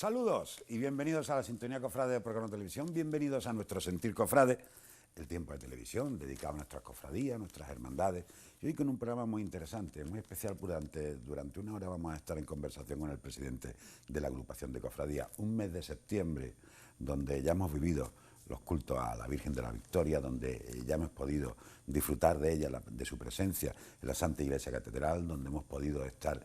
Saludos y bienvenidos a la Sintonía Cofrade de Programa de Televisión, bienvenidos a nuestro Sentir Cofrade, el tiempo de televisión dedicado a nuestras cofradías, nuestras hermandades. Y hoy con un programa muy interesante, muy especial. Durante una hora vamos a estar en conversación con el presidente de la agrupación de cofradías. Un mes de septiembre donde ya hemos vivido los cultos a la Virgen de la Victoria, donde ya hemos podido disfrutar de ella, de su presencia en la Santa Iglesia Catedral, donde hemos podido estar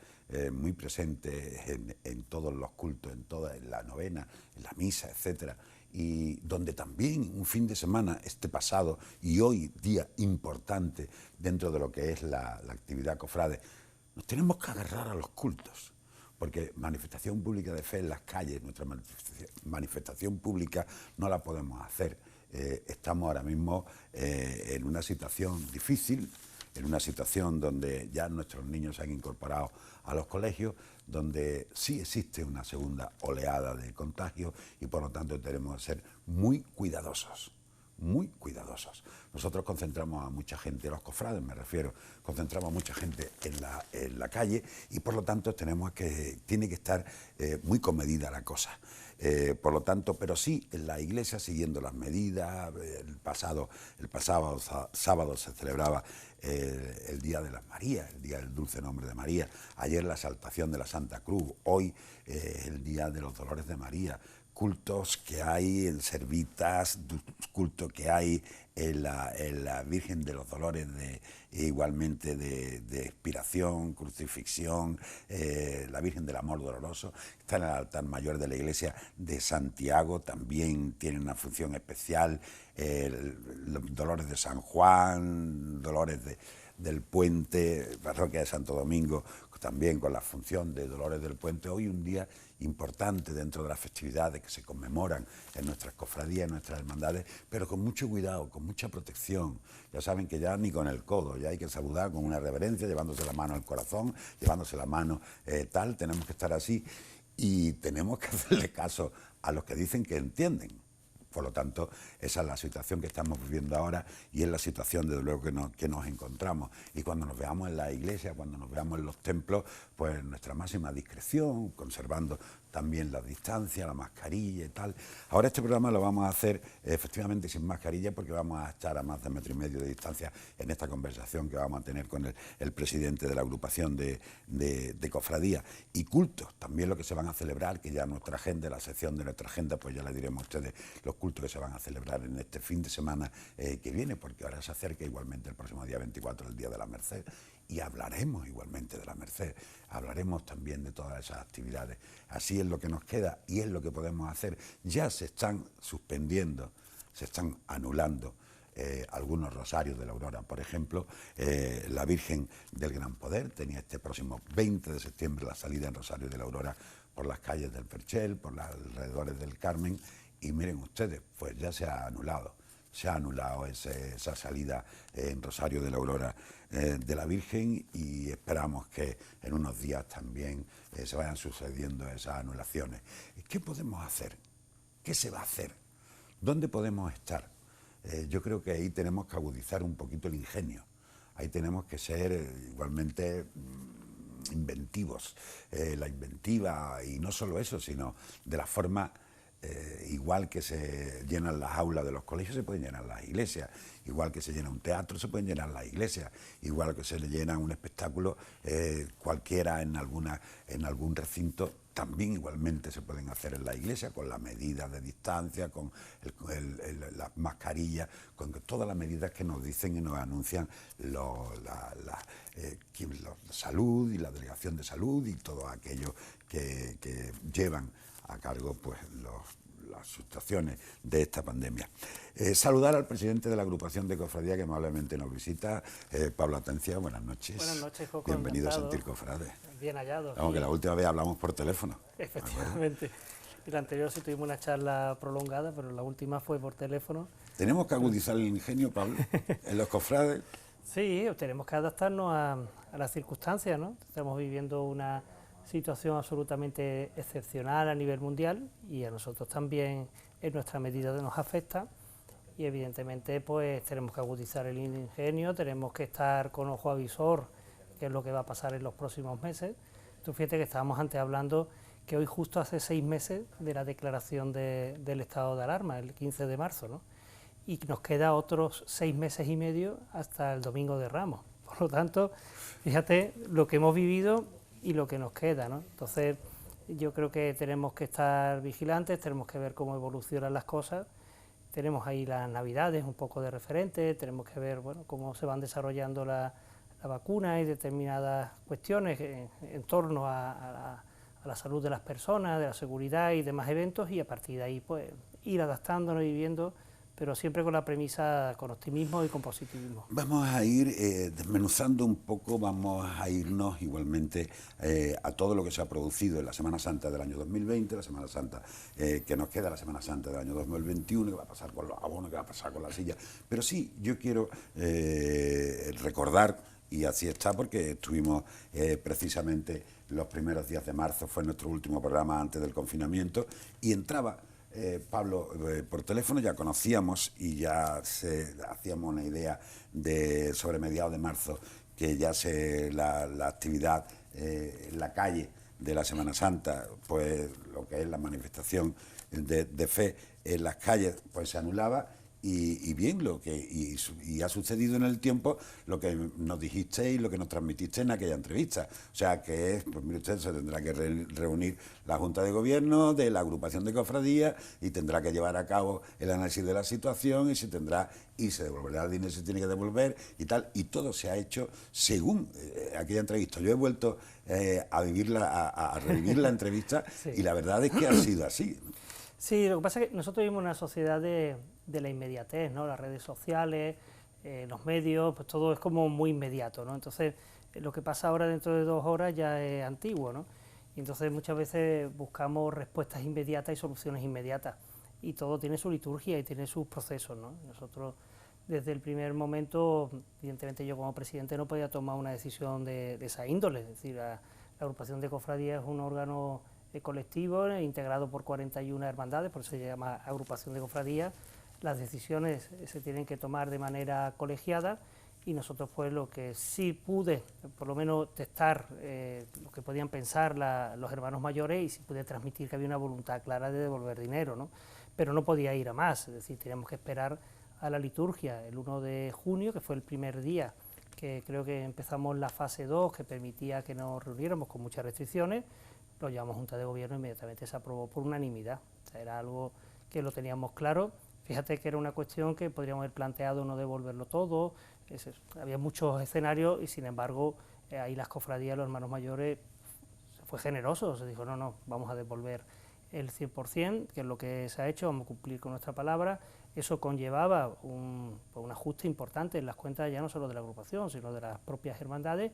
muy presentes en todos los cultos, en la novena, en la misa, etcétera, y donde también un fin de semana, este pasado y hoy, día importante dentro de lo que es la actividad cofrade, nos tenemos que agarrar a los cultos. Porque manifestación pública de fe en las calles, nuestra manifestación pública no la podemos hacer. Estamos ahora mismo en una situación difícil, en una situación donde ya nuestros niños se han incorporado a los colegios, donde sí existe una segunda oleada de contagio y por lo tanto tenemos que ser muy cuidadosos. Muy cuidadosos. Nosotros concentramos a mucha gente, los cofrades me refiero, concentramos a mucha gente en la calle y por lo tanto tiene que estar muy comedida la cosa. Por lo tanto, pero sí en la iglesia siguiendo las medidas. El pasado sábado se celebraba el Día de las Marías, el Día del Dulce Nombre de María. Ayer la exaltación de la Santa Cruz, hoy el Día de los Dolores de María. Cultos que hay en Servitas, cultos que hay en la Virgen de los Dolores, igualmente de expiración, crucifixión, la Virgen del Amor Doloroso, está en el altar mayor de la iglesia de Santiago, también tiene una función especial, los Dolores de San Juan, Dolores del Puente, Parroquia de Santo Domingo, también con la función de Dolores del Puente. Hoy un día importante dentro de las festividades que se conmemoran en nuestras cofradías, en nuestras hermandades, pero con mucho cuidado, con mucha protección. Ya saben que ya ni con el codo, ya hay que saludar con una reverencia, llevándose la mano al corazón, llevándose la mano tenemos que estar así y tenemos que hacerle caso a los que dicen que entienden. Por lo tanto, esa es la situación que estamos viviendo ahora y es la situación, desde luego, que nos encontramos. Y cuando nos veamos en la iglesia, cuando nos veamos en los templos, pues nuestra máxima discreción, conservando también la distancia, la mascarilla y tal. Ahora este programa lo vamos a hacer efectivamente sin mascarilla porque vamos a estar a más de 1,5 metros de distancia en esta conversación que vamos a tener con el presidente de la agrupación de cofradía y cultos. También lo que se van a celebrar, que ya nuestra agenda, la sección de nuestra agenda, pues ya le diremos a ustedes los cultos que se van a celebrar en este fin de semana que viene, porque ahora se acerca igualmente el próximo día 24, el Día de la Merced, y hablaremos igualmente de la Merced, hablaremos también de todas esas actividades. Así es lo que nos queda y es lo que podemos hacer. Ya se están suspendiendo, se están anulando algunos rosarios de la Aurora. Por ejemplo, la Virgen del Gran Poder tenía este próximo 20 de septiembre la salida en Rosario de la Aurora por las calles del Perchel, por los alrededores del Carmen, y miren ustedes, pues ya se ha anulado esa salida en Rosario de la Aurora de la Virgen y esperamos que en unos días también se vayan sucediendo esas anulaciones. ¿Qué podemos hacer? ¿Qué se va a hacer? ¿Dónde podemos estar? Yo creo que ahí tenemos que agudizar un poquito el ingenio. Ahí tenemos que ser igualmente inventivos. La inventiva, y no solo eso, sino de la forma... igual que se llenan las aulas de los colegios, se pueden llenar las iglesias, igual que se llena un teatro, se pueden llenar las iglesias, igual que se le llena un espectáculo cualquiera en algún recinto, también igualmente se pueden hacer en la iglesia, con las medidas de distancia, con las mascarillas, con todas las medidas que nos dicen y nos anuncian la salud y la delegación de salud y todo aquello que llevan a cargo pues las situaciones de esta pandemia. Saludar al presidente de la agrupación de cofradía que amablemente nos visita, Pablo Atencia. Buenas noches. Buenas noches, Joco. Bienvenido a Sentir Cofrade. Bien hallado. Vamos, que la última vez hablamos por teléfono. Efectivamente. Y la anterior sí tuvimos una charla prolongada, pero la última fue por teléfono. ¿Tenemos que agudizar el ingenio, Pablo, en los cofrades? Sí, tenemos que adaptarnos a las circunstancias, ¿no? Estamos viviendo una situación absolutamente excepcional a nivel mundial y a nosotros también en nuestra medida nos afecta y evidentemente pues tenemos que agudizar el ingenio, tenemos que estar con ojo avisor, que es lo que va a pasar en los próximos meses. Tú fíjate que estábamos antes hablando que hoy justo hace 6 meses de la declaración del estado de alarma, el 15 de marzo, ¿no? Y nos queda otros 6 meses y medio hasta el Domingo de Ramos. Por lo tanto, fíjate lo que hemos vivido y lo que nos queda, ¿no? Entonces, yo creo que tenemos que estar vigilantes, tenemos que ver cómo evolucionan las cosas. Tenemos ahí las Navidades, un poco de referente, tenemos que ver, bueno, cómo se van desarrollando la vacuna y determinadas cuestiones en torno a la salud de las personas, de la seguridad y demás eventos, y a partir de ahí pues ir adaptándonos y viviendo, pero siempre con la premisa, con optimismo y con positivismo. Vamos a ir desmenuzando un poco, vamos a irnos igualmente a todo lo que se ha producido en la Semana Santa del año 2020, la Semana Santa que nos queda, la Semana Santa del año 2021, qué va a pasar con los abonos, qué va a pasar con la silla. Pero sí, yo quiero recordar, y así está, porque estuvimos precisamente los primeros días de marzo, fue nuestro último programa antes del confinamiento, y entraba Pablo por teléfono, ya conocíamos y ya hacíamos una idea de sobre mediados de marzo que ya la actividad en la calle de la Semana Santa, pues lo que es la manifestación de fe en las calles, pues se anulaba. Y bien, y ha sucedido en el tiempo lo que nos dijiste y lo que nos transmitiste en aquella entrevista. O sea, que es, pues mire usted, se tendrá que reunir la Junta de Gobierno de la agrupación de cofradías y tendrá que llevar a cabo el análisis de la situación y se devolverá el dinero, se tiene que devolver y tal. Y todo se ha hecho según aquella entrevista. Yo he vuelto a revivir la entrevista sí. Y la verdad es que ha sido así. Sí, lo que pasa es que nosotros vivimos en una sociedad de la inmediatez, ¿no? Las redes sociales, los medios, pues todo es como muy inmediato, ¿no? Entonces, lo que pasa ahora dentro de 2 horas ya es antiguo, ¿no? Y entonces muchas veces buscamos respuestas inmediatas y soluciones inmediatas. Y todo tiene su liturgia y tiene sus procesos, ¿no? Nosotros, desde el primer momento, evidentemente yo como presidente no podía tomar una decisión de esa índole. Es decir, la agrupación de cofradías es un órgano colectivo integrado por 41 hermandades, por eso se llama agrupación de cofradías. Las decisiones se tienen que tomar de manera colegiada y nosotros pues lo que sí pude, por lo menos testar lo que podían pensar los hermanos mayores y sí pude transmitir que había una voluntad clara de devolver dinero, ¿no? Pero no podía ir a más, es decir, teníamos que esperar a la liturgia el 1 de junio, que fue el primer día que creo que empezamos la fase 2, que permitía que nos reuniéramos con muchas restricciones. Lo llevamos a Junta de Gobierno y inmediatamente se aprobó por unanimidad. O sea, era algo que lo teníamos claro. Fíjate que era una cuestión que podríamos haber planteado no devolverlo todo. Había muchos escenarios y sin embargo ahí las cofradías, los hermanos mayores, fue generoso. Se dijo, no, vamos a devolver el 100%, que es lo que se ha hecho, vamos a cumplir con nuestra palabra. Eso conllevaba un ajuste importante en las cuentas ya no solo de la agrupación, sino de las propias hermandades.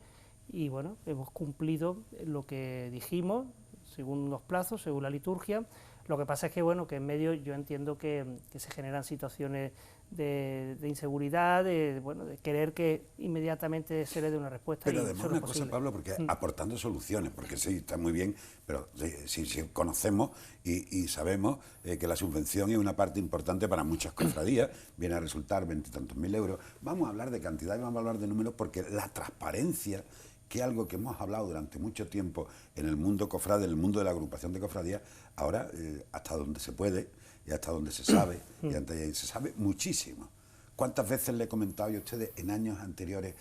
Y bueno, hemos cumplido lo que dijimos, según los plazos, según la liturgia. Lo que pasa es que, bueno, que en medio yo entiendo que se generan situaciones de inseguridad, de querer que inmediatamente se le dé una respuesta. Pero además una cosa, Pablo, porque aportando soluciones, porque sí, está muy bien, pero si conocemos y sabemos que la subvención es una parte importante para muchas cofradías, viene a resultar 20 y tantos mil euros. Vamos a hablar de cantidad y vamos a hablar de números porque la transparencia, que es algo que hemos hablado durante mucho tiempo en el mundo cofrade, en el mundo de la agrupación de cofradías, ahora hasta donde se puede y hasta donde se sabe, y se sabe muchísimo. ¿Cuántas veces le he comentado yo a ustedes en años anteriores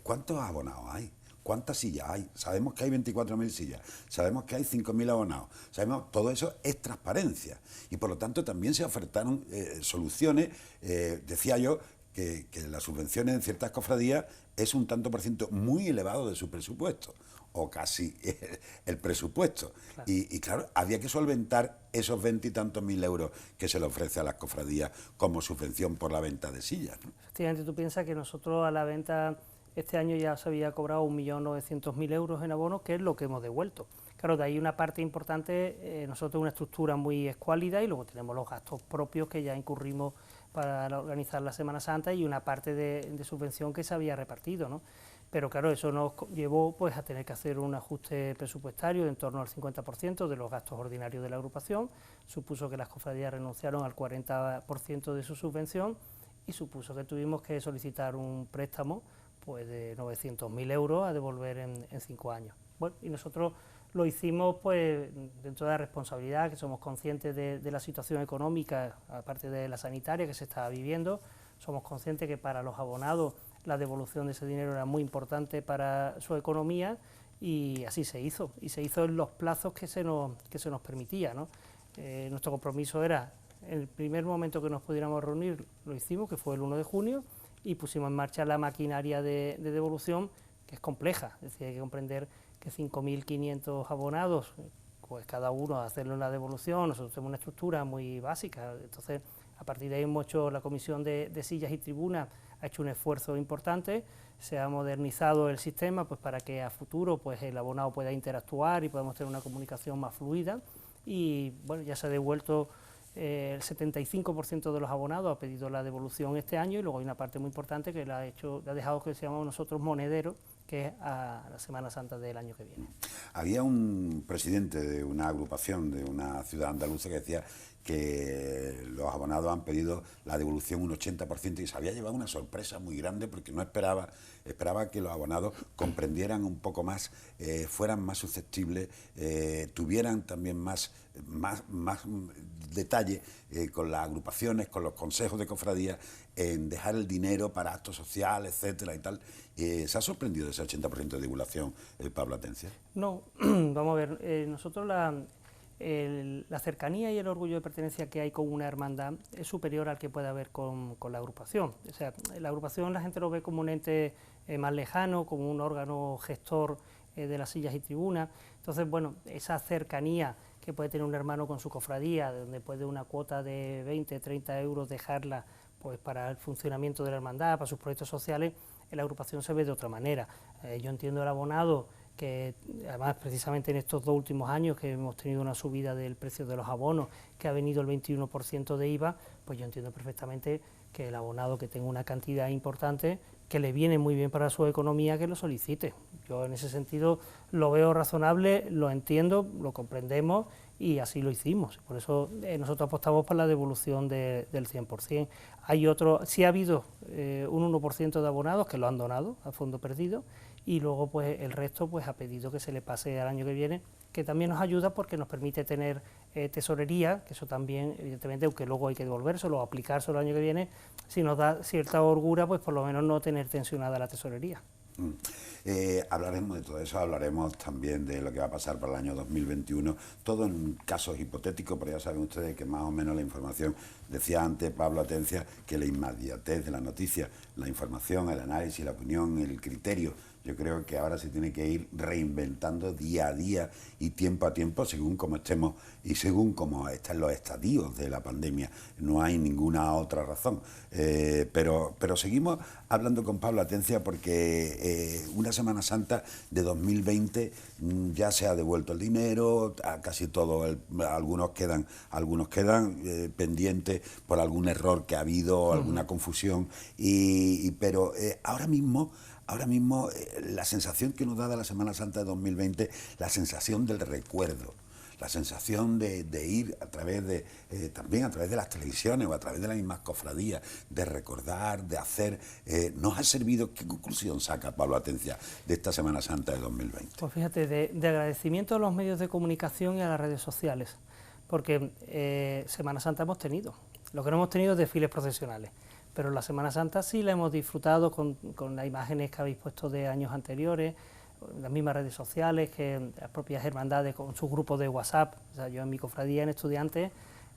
cuántos abonados hay? ¿Cuántas sillas hay? Sabemos que hay 24.000 sillas, sabemos que hay 5.000 abonados, sabemos, todo eso es transparencia y por lo tanto también se ofertaron soluciones, decía yo, que las subvenciones en ciertas cofradías es un tanto por ciento muy elevado de su presupuesto, o casi el presupuesto. Claro. Y claro, había que solventar esos 20 y tantos mil euros que se le ofrece a las cofradías como subvención por la venta de sillas, ¿no? Efectivamente, tú piensas que nosotros a la venta este año ya se había cobrado 1.900.000 euros en abonos, que es lo que hemos devuelto. Claro, de ahí una parte importante, nosotros una estructura muy escuálida y luego tenemos los gastos propios que ya incurrimos para organizar la Semana Santa y una parte de subvención que se había repartido, ¿no? Pero claro, eso nos llevó pues a tener que hacer un ajuste presupuestario de en torno al 50% de los gastos ordinarios de la agrupación, supuso que las cofradías renunciaron al 40% de su subvención y supuso que tuvimos que solicitar un préstamo pues de 900.000 euros a devolver en 5 años. Bueno, y nosotros lo hicimos pues dentro de la responsabilidad, que somos conscientes de la situación económica, aparte de la sanitaria que se estaba viviendo. Somos conscientes que para los abonados la devolución de ese dinero era muy importante para su economía, y así se hizo, y se hizo en los plazos que se nos permitía, ¿no? Nuestro compromiso era, en el primer momento que nos pudiéramos reunir, lo hicimos, que fue el 1 de junio, y pusimos en marcha la maquinaria de devolución, que es compleja, es decir, hay que comprender que 5.500 abonados, pues cada uno a hacerle una devolución. Nosotros tenemos una estructura muy básica, entonces a partir de ahí hemos hecho la comisión de sillas y tribunas, ha hecho un esfuerzo importante, se ha modernizado el sistema pues para que a futuro pues el abonado pueda interactuar y podamos tener una comunicación más fluida, y bueno, ya se ha devuelto el 75% de los abonados ha pedido la devolución este año, y luego hay una parte muy importante que la ha dejado, que se llamamos nosotros monedero, que es a la Semana Santa del año que viene. Había un presidente de una agrupación de una ciudad andaluza que decía que los abonados han pedido la devolución un 80%, y se había llevado una sorpresa muy grande porque no esperaba que los abonados comprendieran un poco más, fueran más susceptibles, tuvieran también más detalle con las agrupaciones, con los consejos de cofradía, en dejar el dinero para actos sociales, etcétera y tal. ¿Se ha sorprendido de ese 80% de divulgación, Pablo Atencia? No, vamos a ver, nosotros la cercanía y el orgullo de pertenencia que hay con una hermandad es superior al que puede haber con la agrupación. O sea, la agrupación la gente lo ve como un ente más lejano, como un órgano gestor de las sillas y tribunas. Entonces, bueno, esa cercanía que puede tener un hermano con su cofradía, donde puede una cuota de 20, 30 euros dejarla pues para el funcionamiento de la hermandad, para sus proyectos sociales, en la agrupación se ve de otra manera. Yo entiendo el abonado, que además precisamente en estos 2 últimos años que hemos tenido una subida del precio de los abonos, que ha venido el 21% de IVA, pues yo entiendo perfectamente que el abonado que tenga una cantidad importante, que le viene muy bien para su economía, que lo solicite. Yo en ese sentido lo veo razonable, lo entiendo, lo comprendemos, y así lo hicimos. Por eso nosotros apostamos por la devolución del 100%. Sí ha habido un 1% de abonados que lo han donado a fondo perdido, y luego pues el resto pues ha pedido que se le pase al año que viene, que también nos ayuda porque nos permite tener tesorería, que eso también, evidentemente, aunque luego hay que devolvérselo o aplicárselo el año que viene, si nos da cierta holgura, pues por lo menos no tener tensionada la tesorería. Hablaremos de todo eso, hablaremos también de lo que va a pasar para el año 2021, todo en casos hipotéticos, pero ya saben ustedes que más o menos la información, decía antes Pablo Atencia, que la inmediatez de la noticia, la información, el análisis, la opinión, el criterio, yo creo que ahora se tiene que ir reinventando día a día y tiempo a tiempo, según como estemos y según como están los estadios de la pandemia. No hay ninguna otra razón. Pero seguimos hablando con Pablo Atencia porque una Semana Santa de 2020 ya se ha devuelto el dinero, a casi todos, algunos quedan pendientes por algún error que ha habido, alguna confusión, pero ahora mismo la sensación que nos da de la Semana Santa de 2020, la sensación del recuerdo, la sensación de ir a través de también a través de las televisiones o a través de las mismas cofradías, de recordar, de hacer, ¿nos ha servido? ¿Qué conclusión saca Pablo Atencia de esta Semana Santa de 2020? Pues fíjate, de agradecimiento a los medios de comunicación y a las redes sociales, porque Semana Santa hemos tenido, lo que no hemos tenido es desfiles procesionales, pero la Semana Santa sí la hemos disfrutado con las imágenes que habéis puesto de años anteriores, las mismas redes sociales, que las propias hermandades con sus grupos de WhatsApp. O sea, yo en mi cofradía en Estudiantes,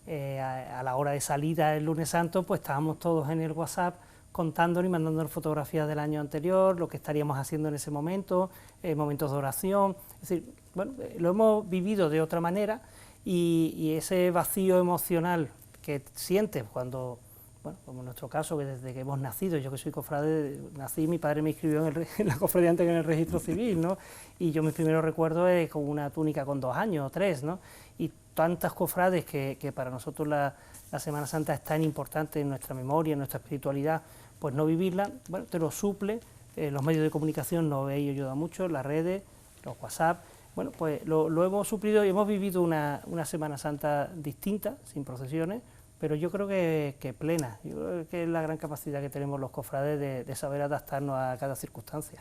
a la hora de salida el lunes santo, pues estábamos todos en el WhatsApp contándonos y mandándonos fotografías del año anterior, lo que estaríamos haciendo en ese momento, momentos de oración. Es decir, bueno, lo hemos vivido de otra manera, y ese vacío emocional que sientes cuando, bueno, como en nuestro caso, que desde que hemos nacido, yo que soy cofrade, nací, mi padre me inscribió en la cofradía antes que en el registro civil, ¿no? Y yo mis primeros recuerdos es con una túnica con 2 años o 3, ¿no? Y tantas cofrades que para nosotros la Semana Santa es tan importante en nuestra memoria, en nuestra espiritualidad, pues no vivirla, bueno, te lo suple, los medios de comunicación nos ayudan mucho, las redes, los WhatsApp. Bueno, pues lo hemos suplido y hemos vivido una Semana Santa distinta, sin procesiones, pero yo creo que plena. Yo creo que es la gran capacidad que tenemos los cofrades de saber adaptarnos a cada circunstancia.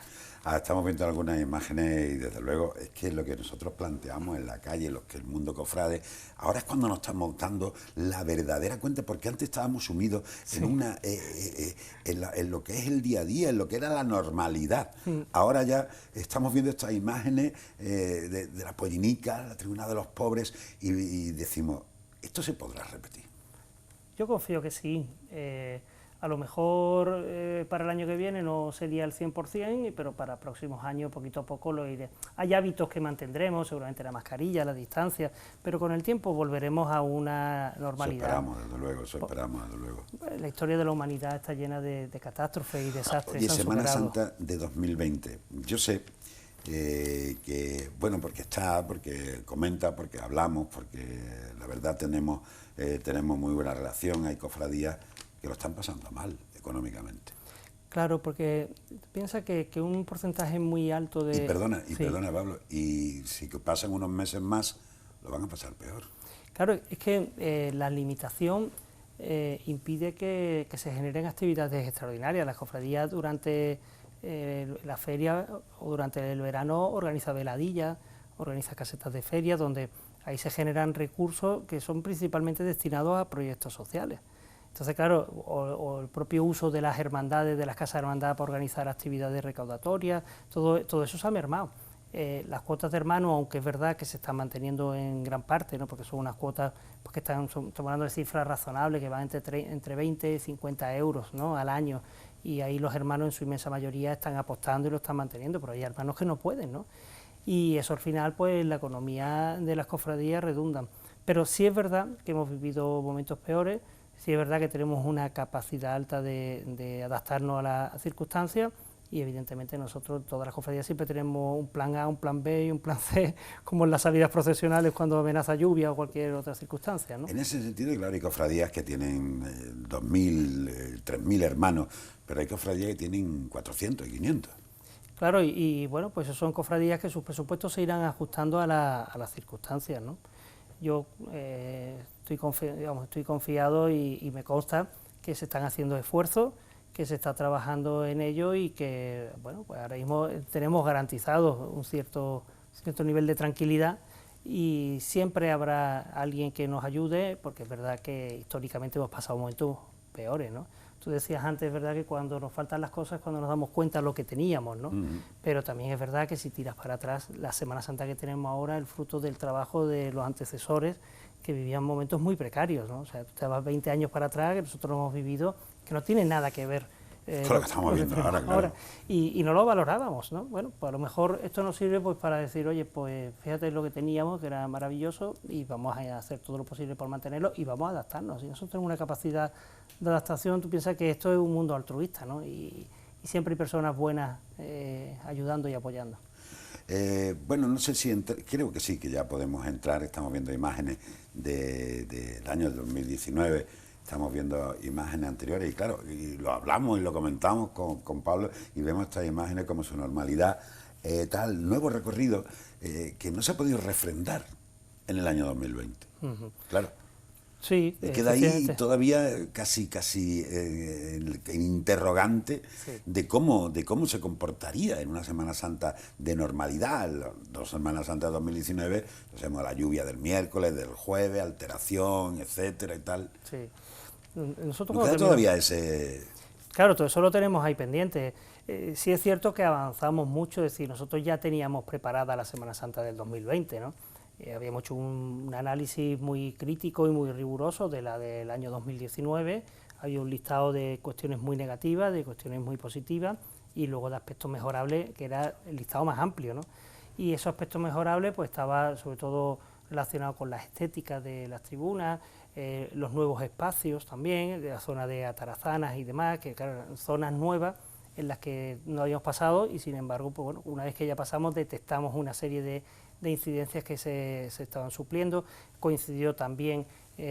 Estamos viendo algunas imágenes y desde luego es que lo que nosotros planteamos en la calle, lo que el mundo cofrade, ahora es cuando nos estamos dando la verdadera cuenta, porque antes estábamos sumidos en una en lo que es el día a día, en lo que era la normalidad. Ahora ya estamos viendo estas imágenes de la Pollinica, la Tribuna de los Pobres, y decimos, ¿esto se podrá repetir? Yo confío que sí. A lo mejor para el año que viene no sería el 100%, pero para próximos años poquito a poco lo iré. Hay hábitos que mantendremos, seguramente la mascarilla, la distancia, pero con el tiempo volveremos a una normalidad. Eso esperamos, desde luego, eso esperamos, desde luego. La historia de la humanidad está llena de catástrofes y desastres. Oye, Semana Santa de 2020, yo sé que, bueno, porque comenta, porque hablamos, porque la verdad tenemos muy buena relación, hay cofradías que lo están pasando mal económicamente. Claro, porque piensa que un porcentaje muy alto de... Y perdona, Pablo, y si pasan unos meses más, lo van a pasar peor. Claro, es que la limitación impide que se generen actividades extraordinarias. Las cofradías durante la feria o durante el verano organiza veladillas, organiza casetas de feria, donde ahí se generan recursos que son principalmente destinados a proyectos sociales. Entonces, claro, o el propio uso de las hermandades, de las casas de hermandad para organizar actividades recaudatorias, todo eso se ha mermado. Las cuotas de hermanos, aunque es verdad que se están manteniendo en gran parte, ¿no?, porque son unas cuotas pues, que estamos hablando de cifras razonables, que van entre 20 y 50 euros, ¿no?, al año, y ahí los hermanos en su inmensa mayoría están apostando y lo están manteniendo, pero hay hermanos que no pueden, ¿no? Y eso al final, pues la economía de las cofradías redundan. Pero sí es verdad que hemos vivido momentos peores, sí es verdad que tenemos una capacidad alta de adaptarnos a las circunstancias, y evidentemente nosotros, todas las cofradías, siempre tenemos un plan A, un plan B y un plan C, como en las salidas procesionales cuando amenaza lluvia o cualquier otra circunstancia, ¿no? En ese sentido, claro, hay cofradías que tienen 2.000, 3.000 hermanos, pero hay cofradías que tienen 400 y 500. Claro, y bueno, pues son cofradías que sus presupuestos se irán ajustando a las circunstancias, ¿no? Yo estoy confiado y me consta que se están haciendo esfuerzos, que se está trabajando en ello y que, bueno, pues ahora mismo tenemos garantizado un cierto nivel de tranquilidad, y siempre habrá alguien que nos ayude, porque es verdad que históricamente hemos pasado momentos peores, ¿no? Tú decías antes, es verdad que cuando nos faltan las cosas, cuando nos damos cuenta de lo que teníamos, ¿no? Pero también es verdad que si tiras para atrás, la Semana Santa que tenemos ahora, el fruto del trabajo de los antecesores, que vivían momentos muy precarios, ¿no? O sea, tú te vas 20 años para atrás, que nosotros hemos vivido, que no tiene nada que ver con lo que estamos viendo ahora, claro. Y no lo valorábamos, ¿no? Bueno, pues a lo mejor esto nos sirve pues para decir, oye, pues fíjate lo que teníamos, que era maravilloso, y vamos a hacer todo lo posible por mantenerlo y vamos a adaptarnos. Y nosotros tenemos una capacidad de adaptación. Tú piensas que esto es un mundo altruista, ¿no? Y siempre hay personas buenas ayudando y apoyando. Bueno, no sé si creo que sí, que ya podemos entrar. Estamos viendo imágenes del año 2019. Estamos viendo imágenes anteriores y claro, y lo hablamos y lo comentamos con Pablo, y vemos estas imágenes como su normalidad, nuevo recorrido que no se ha podido refrendar en el año 2020. Claro. Sí, queda ahí todavía casi interrogante, sí, de cómo se comportaría en una Semana Santa de normalidad. Dos Semanas Santas de 2019, sabemos, la lluvia del miércoles, del jueves, alteración, etcétera y tal. Sí. Nosotros ¿No queda todavía ese...? Claro, todo eso lo tenemos ahí pendiente. Sí es cierto que avanzamos mucho, es decir, nosotros ya teníamos preparada la Semana Santa del 2020, ¿no? Habíamos hecho un análisis muy crítico y muy riguroso de la del año 2019, había un listado de cuestiones muy negativas, de cuestiones muy positivas, y luego de aspectos mejorables, que era el listado más amplio, ¿no? Y esos aspectos mejorables pues estaba sobre todo relacionado con la estética de las tribunas, los nuevos espacios también, de la zona de atarazanas y demás, que claro, eran zonas nuevas en las que no habíamos pasado, y sin embargo, pues bueno, una vez que ya pasamos detectamos una serie de incidencias que se estaban supliendo. Coincidió también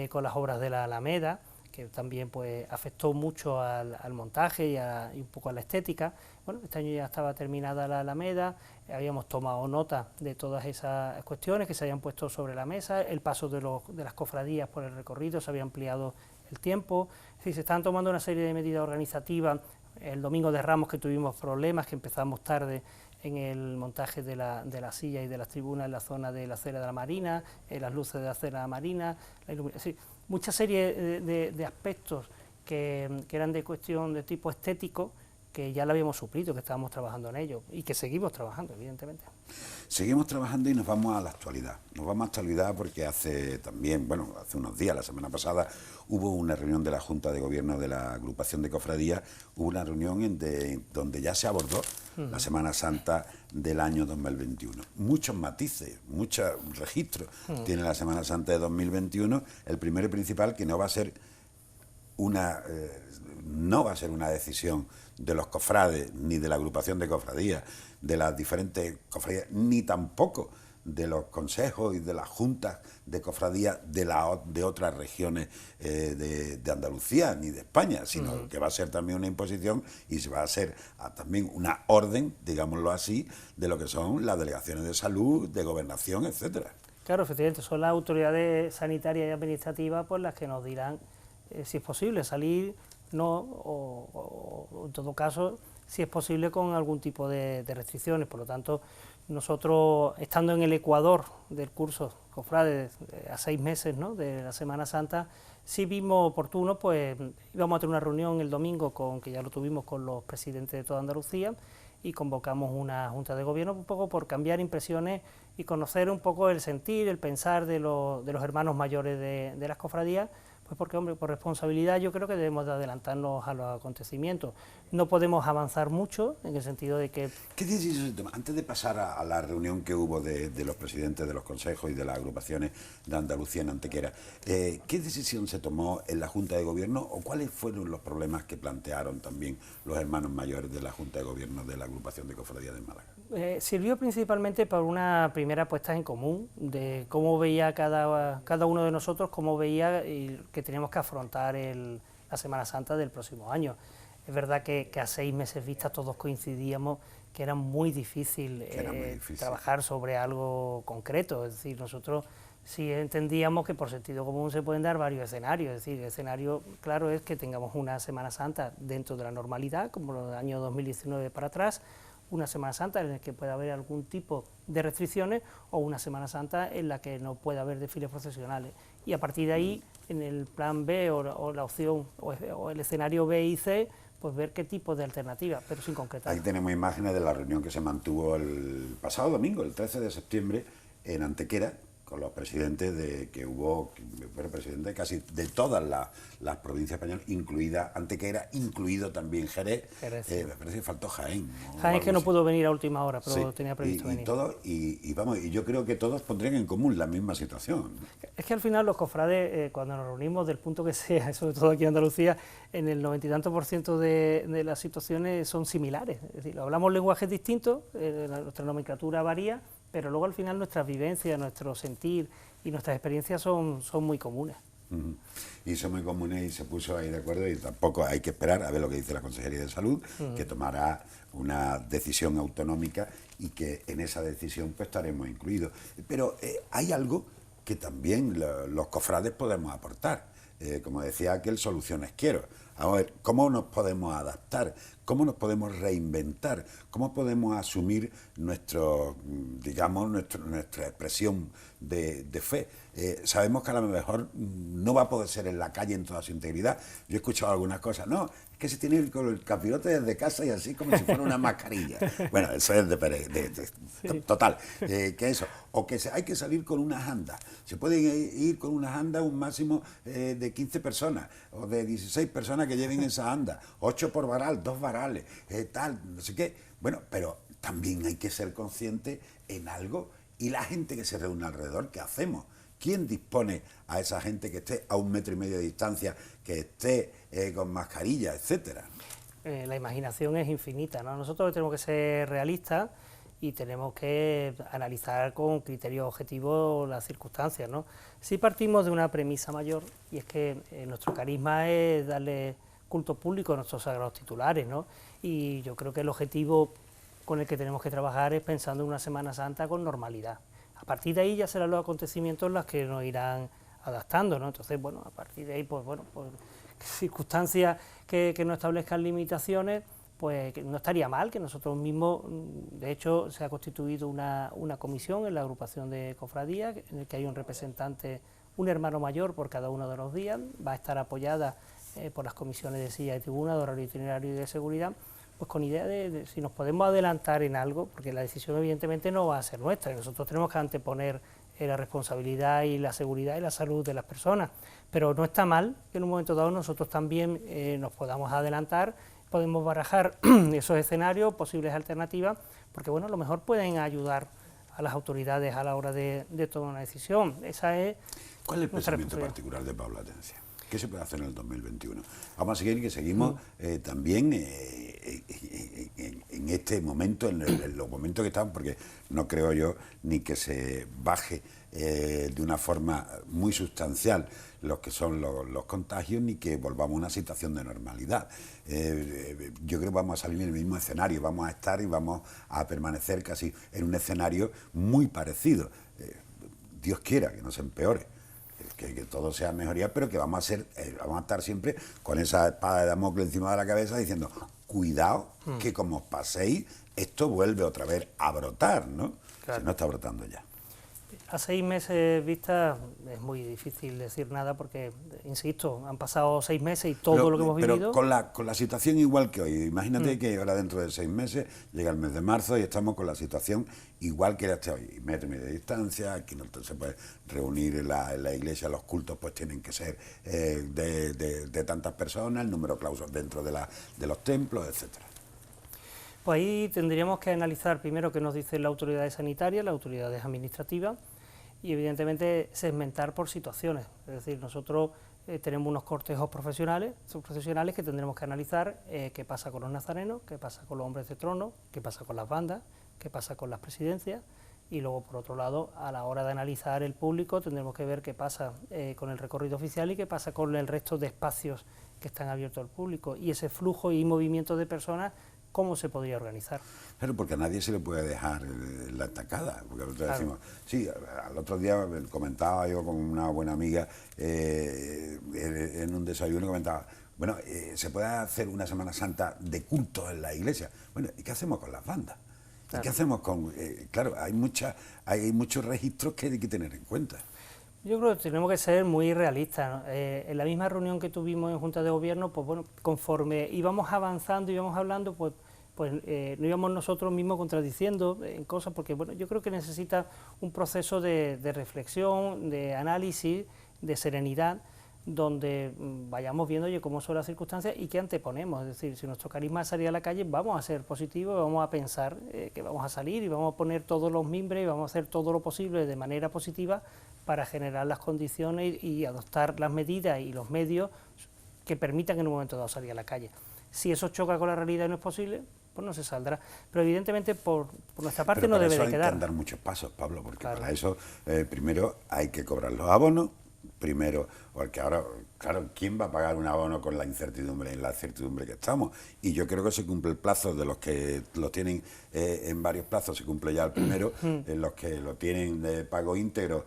con las obras de la Alameda, que también pues afectó mucho al montaje y un poco a la estética. Bueno, este año ya estaba terminada la Alameda, habíamos tomado nota de todas esas cuestiones que se habían puesto sobre la mesa, el paso de las cofradías por el recorrido, se había ampliado el tiempo, es decir, se están tomando una serie de medidas organizativas. El domingo de Ramos, que tuvimos problemas, que empezamos tarde en el montaje de la silla y de las tribunas en la zona de la acera de la Marina, las luces de la acera de la Marina, mucha serie de aspectos que eran de cuestión de tipo estético, que ya lo habíamos suplido, que estábamos trabajando en ello y que seguimos trabajando, evidentemente. Seguimos trabajando y nos vamos a la actualidad. Nos vamos a la actualidad porque hace unos días, la semana pasada, hubo una reunión de la Junta de Gobierno de la Agrupación de Cofradías, hubo una reunión donde ya se abordó la Semana Santa del año 2021. Muchos matices, muchos registros tiene la Semana Santa de 2021. El primero y principal, que no va a ser una decisión de los cofrades, ni de la agrupación de cofradías, de las diferentes cofradías, ni tampoco de los consejos y de las juntas de cofradías de otras regiones de Andalucía ni de España, sino que va a ser también una imposición y se va a hacer también una orden, digámoslo así, de lo que son las delegaciones de salud, de gobernación, etcétera. Claro, efectivamente, son las autoridades sanitarias y administrativas pues las que nos dirán si es posible salir, no, o en todo caso, si es posible con algún tipo de restricciones. Por lo tanto, nosotros, estando en el ecuador del curso Cofrades, a 6 meses, ¿no?, de la Semana Santa, sí vimos oportuno, pues íbamos a tener una reunión el domingo, que ya lo tuvimos con los presidentes de toda Andalucía, y convocamos una junta de gobierno un poco por cambiar impresiones y conocer un poco el sentir, el pensar de los hermanos mayores de las cofradías. Pues porque, hombre, por responsabilidad yo creo que debemos de adelantarnos a los acontecimientos. No podemos avanzar mucho, en el sentido de que... ¿Qué decisión se toma? Antes de pasar a la reunión que hubo de los presidentes de los consejos y de las agrupaciones de Andalucía en Antequera, ¿qué decisión se tomó en la Junta de Gobierno o cuáles fueron los problemas que plantearon también los hermanos mayores de la Junta de Gobierno de la agrupación de cofradías de Málaga? Sirvió principalmente para una primera puesta en común de cómo veía cada uno de nosotros, cómo veía que teníamos que afrontar la Semana Santa del próximo año. Es verdad que a 6 meses vista todos coincidíamos que era muy difícil, trabajar sobre algo concreto. Es decir, nosotros sí entendíamos que por sentido común se pueden dar varios escenarios. Es decir, el escenario claro es que tengamos una Semana Santa dentro de la normalidad, como los años 2019 para atrás, una Semana Santa en la que pueda haber algún tipo de restricciones o una Semana Santa en la que no pueda haber desfiles procesionales. Y a partir de ahí, en el plan B o la opción o el escenario B y C, pues ver qué tipo de alternativas, pero sin concretar. Ahí tenemos imágenes de la reunión que se mantuvo el pasado domingo, el 13 de septiembre, en Antequera, con los presidentes presidentes casi de todas las provincias españolas, incluida Antequera, incluido también Jerez. Sí. Me parece que faltó Jaén. Jaén que no pudo venir a última hora, pero sí, tenía previsto venir. Y yo creo que todos pondrían en común la misma situación. Es que al final los cofrades, cuando nos reunimos del punto que sea, sobre todo aquí en Andalucía, en el 90 y tanto % de las situaciones son similares. Es decir, hablamos lenguajes distintos, nuestra nomenclatura varía, pero luego al final nuestras vivencias, nuestro sentir y nuestras experiencias son muy comunes. Y son muy comunes y se puso ahí de acuerdo y tampoco hay que esperar a ver lo que dice la Consejería de Salud, que tomará una decisión autonómica y que en esa decisión pues estaremos incluidos. Pero hay algo que también los cofrades podemos aportar. Como decía aquel, soluciones quiero. A ver, ¿cómo nos podemos adaptar? ¿Cómo nos podemos reinventar? ¿Cómo podemos asumir nuestra expresión de fe? Sabemos que a lo mejor no va a poder ser en la calle en toda su integridad. Yo he escuchado algunas cosas. No, es que se tiene que ir con el capirote desde casa y así como si fuera una mascarilla. Bueno, eso es sí. Total. Que eso. O que hay que salir con unas andas. Se pueden ir con unas andas un máximo de 15 personas o de 16 personas que lleven esa anda. 8 por varal, 2 varales, tal, no sé qué. Bueno, pero también hay que ser consciente en algo y la gente que se reúne alrededor, ¿qué hacemos? ¿Quién dispone a esa gente que esté a 1,5 metros de distancia, que esté con mascarilla, etcétera? La imaginación es infinita, ¿no? Nosotros tenemos que ser realistas y tenemos que analizar con criterios objetivos las circunstancias, ¿no? Sí partimos de una premisa mayor, y es que nuestro carisma es darle culto público a nuestros sagrados titulares, ¿no? Y yo creo que el objetivo con el que tenemos que trabajar es pensando en una Semana Santa con normalidad. A partir de ahí ya serán los acontecimientos los que nos irán adaptando, ¿no? Entonces, bueno, a partir de ahí, pues bueno, pues circunstancias que no establezcan limitaciones, pues que no estaría mal que nosotros mismos, de hecho se ha constituido una comisión en la agrupación de cofradías, en el que hay un representante, un hermano mayor por cada uno de los días, va a estar apoyada por las comisiones de silla y tribuna, de horario itinerario y de seguridad, pues con idea de si nos podemos adelantar en algo, porque la decisión evidentemente no va a ser nuestra, y nosotros tenemos que anteponer la responsabilidad y la seguridad y la salud de las personas, pero no está mal que en un momento dado nosotros también nos podamos adelantar, podemos barajar esos escenarios, posibles alternativas, porque bueno, a lo mejor pueden ayudar a las autoridades a la hora de tomar una decisión. Esa es. ¿Cuál es el pensamiento particular de Pablo Atencia? ¿Qué se puede hacer en el 2021? Vamos a seguir que seguimos también en este momento, en los momentos que estamos, porque no creo yo ni que se baje de una forma muy sustancial los que son los contagios, ni que volvamos a una situación de normalidad. Yo creo que vamos a salir en el mismo escenario, vamos a estar y vamos a permanecer casi en un escenario muy parecido. Dios quiera que no se empeore, que todo sea mejoría, pero que vamos a estar siempre con esa espada de Damocles encima de la cabeza diciendo, cuidado, que como os paséis, esto vuelve otra vez a brotar, ¿no? Claro. Si no está brotando ya. A 6 meses vista es muy difícil decir nada porque, insisto, han pasado 6 meses y todo lo que hemos vivido... Pero con la situación igual que hoy, imagínate que ahora dentro de 6 meses llega el mes de marzo y estamos con la situación igual que era hasta hoy, metro y medio de distancia, aquí no se puede reunir en la iglesia, los cultos pues tienen que ser de tantas personas, el número de clausos dentro de los templos, etcétera. Pues ahí tendríamos que analizar primero qué nos dicen las autoridades sanitarias, las autoridades administrativas, y evidentemente segmentar por situaciones. Es decir, nosotros tenemos unos cortejos profesionales, subprofesionales, que tendremos que analizar qué pasa con los nazarenos, qué pasa con los hombres de trono, qué pasa con las bandas, qué pasa con las presidencias, y luego, por otro lado, a la hora de analizar el público, tendremos que ver qué pasa con el recorrido oficial y qué pasa con el resto de espacios que están abiertos al público, y ese flujo y movimiento de personas, ¿cómo se podría organizar? Claro, porque a nadie se le puede dejar la estacada, porque nosotros decimos, sí, al otro día comentaba yo con una buena amiga en un desayuno, comentaba, bueno, se puede hacer una Semana Santa de culto en la iglesia, bueno, ¿y qué hacemos con las bandas? Claro. ¿Y qué hacemos con...? Claro, hay muchos registros que hay que tener en cuenta. Yo creo que tenemos que ser muy realistas, ¿no? En la misma reunión que tuvimos en Junta de Gobierno, pues bueno, conforme íbamos avanzando, íbamos hablando, pues no íbamos nosotros mismos contradiciendo en cosas, porque bueno, yo creo que necesita un proceso de reflexión, de análisis, de serenidad, donde vayamos viendo oye, cómo son las circunstancias y qué anteponemos. Es decir, si nuestro carisma es salir a la calle, vamos a ser positivos, vamos a pensar que vamos a salir y vamos a poner todos los mimbres y vamos a hacer todo lo posible de manera positiva para generar las condiciones y adoptar las medidas y los medios que permitan en un momento dado salir a la calle. Si eso choca con la realidad y no es posible, pues no se saldrá. Pero evidentemente por nuestra parte no debe de quedar. Pero hay que andar muchos pasos, Pablo, porque claro, para eso primero hay que cobrar los abonos, primero, porque ahora, claro, ¿quién va a pagar un abono con la incertidumbre en la certidumbre que estamos? Y yo creo que se cumple el plazo de los que lo tienen en varios plazos, se cumple ya el primero, en los que lo tienen de pago íntegro,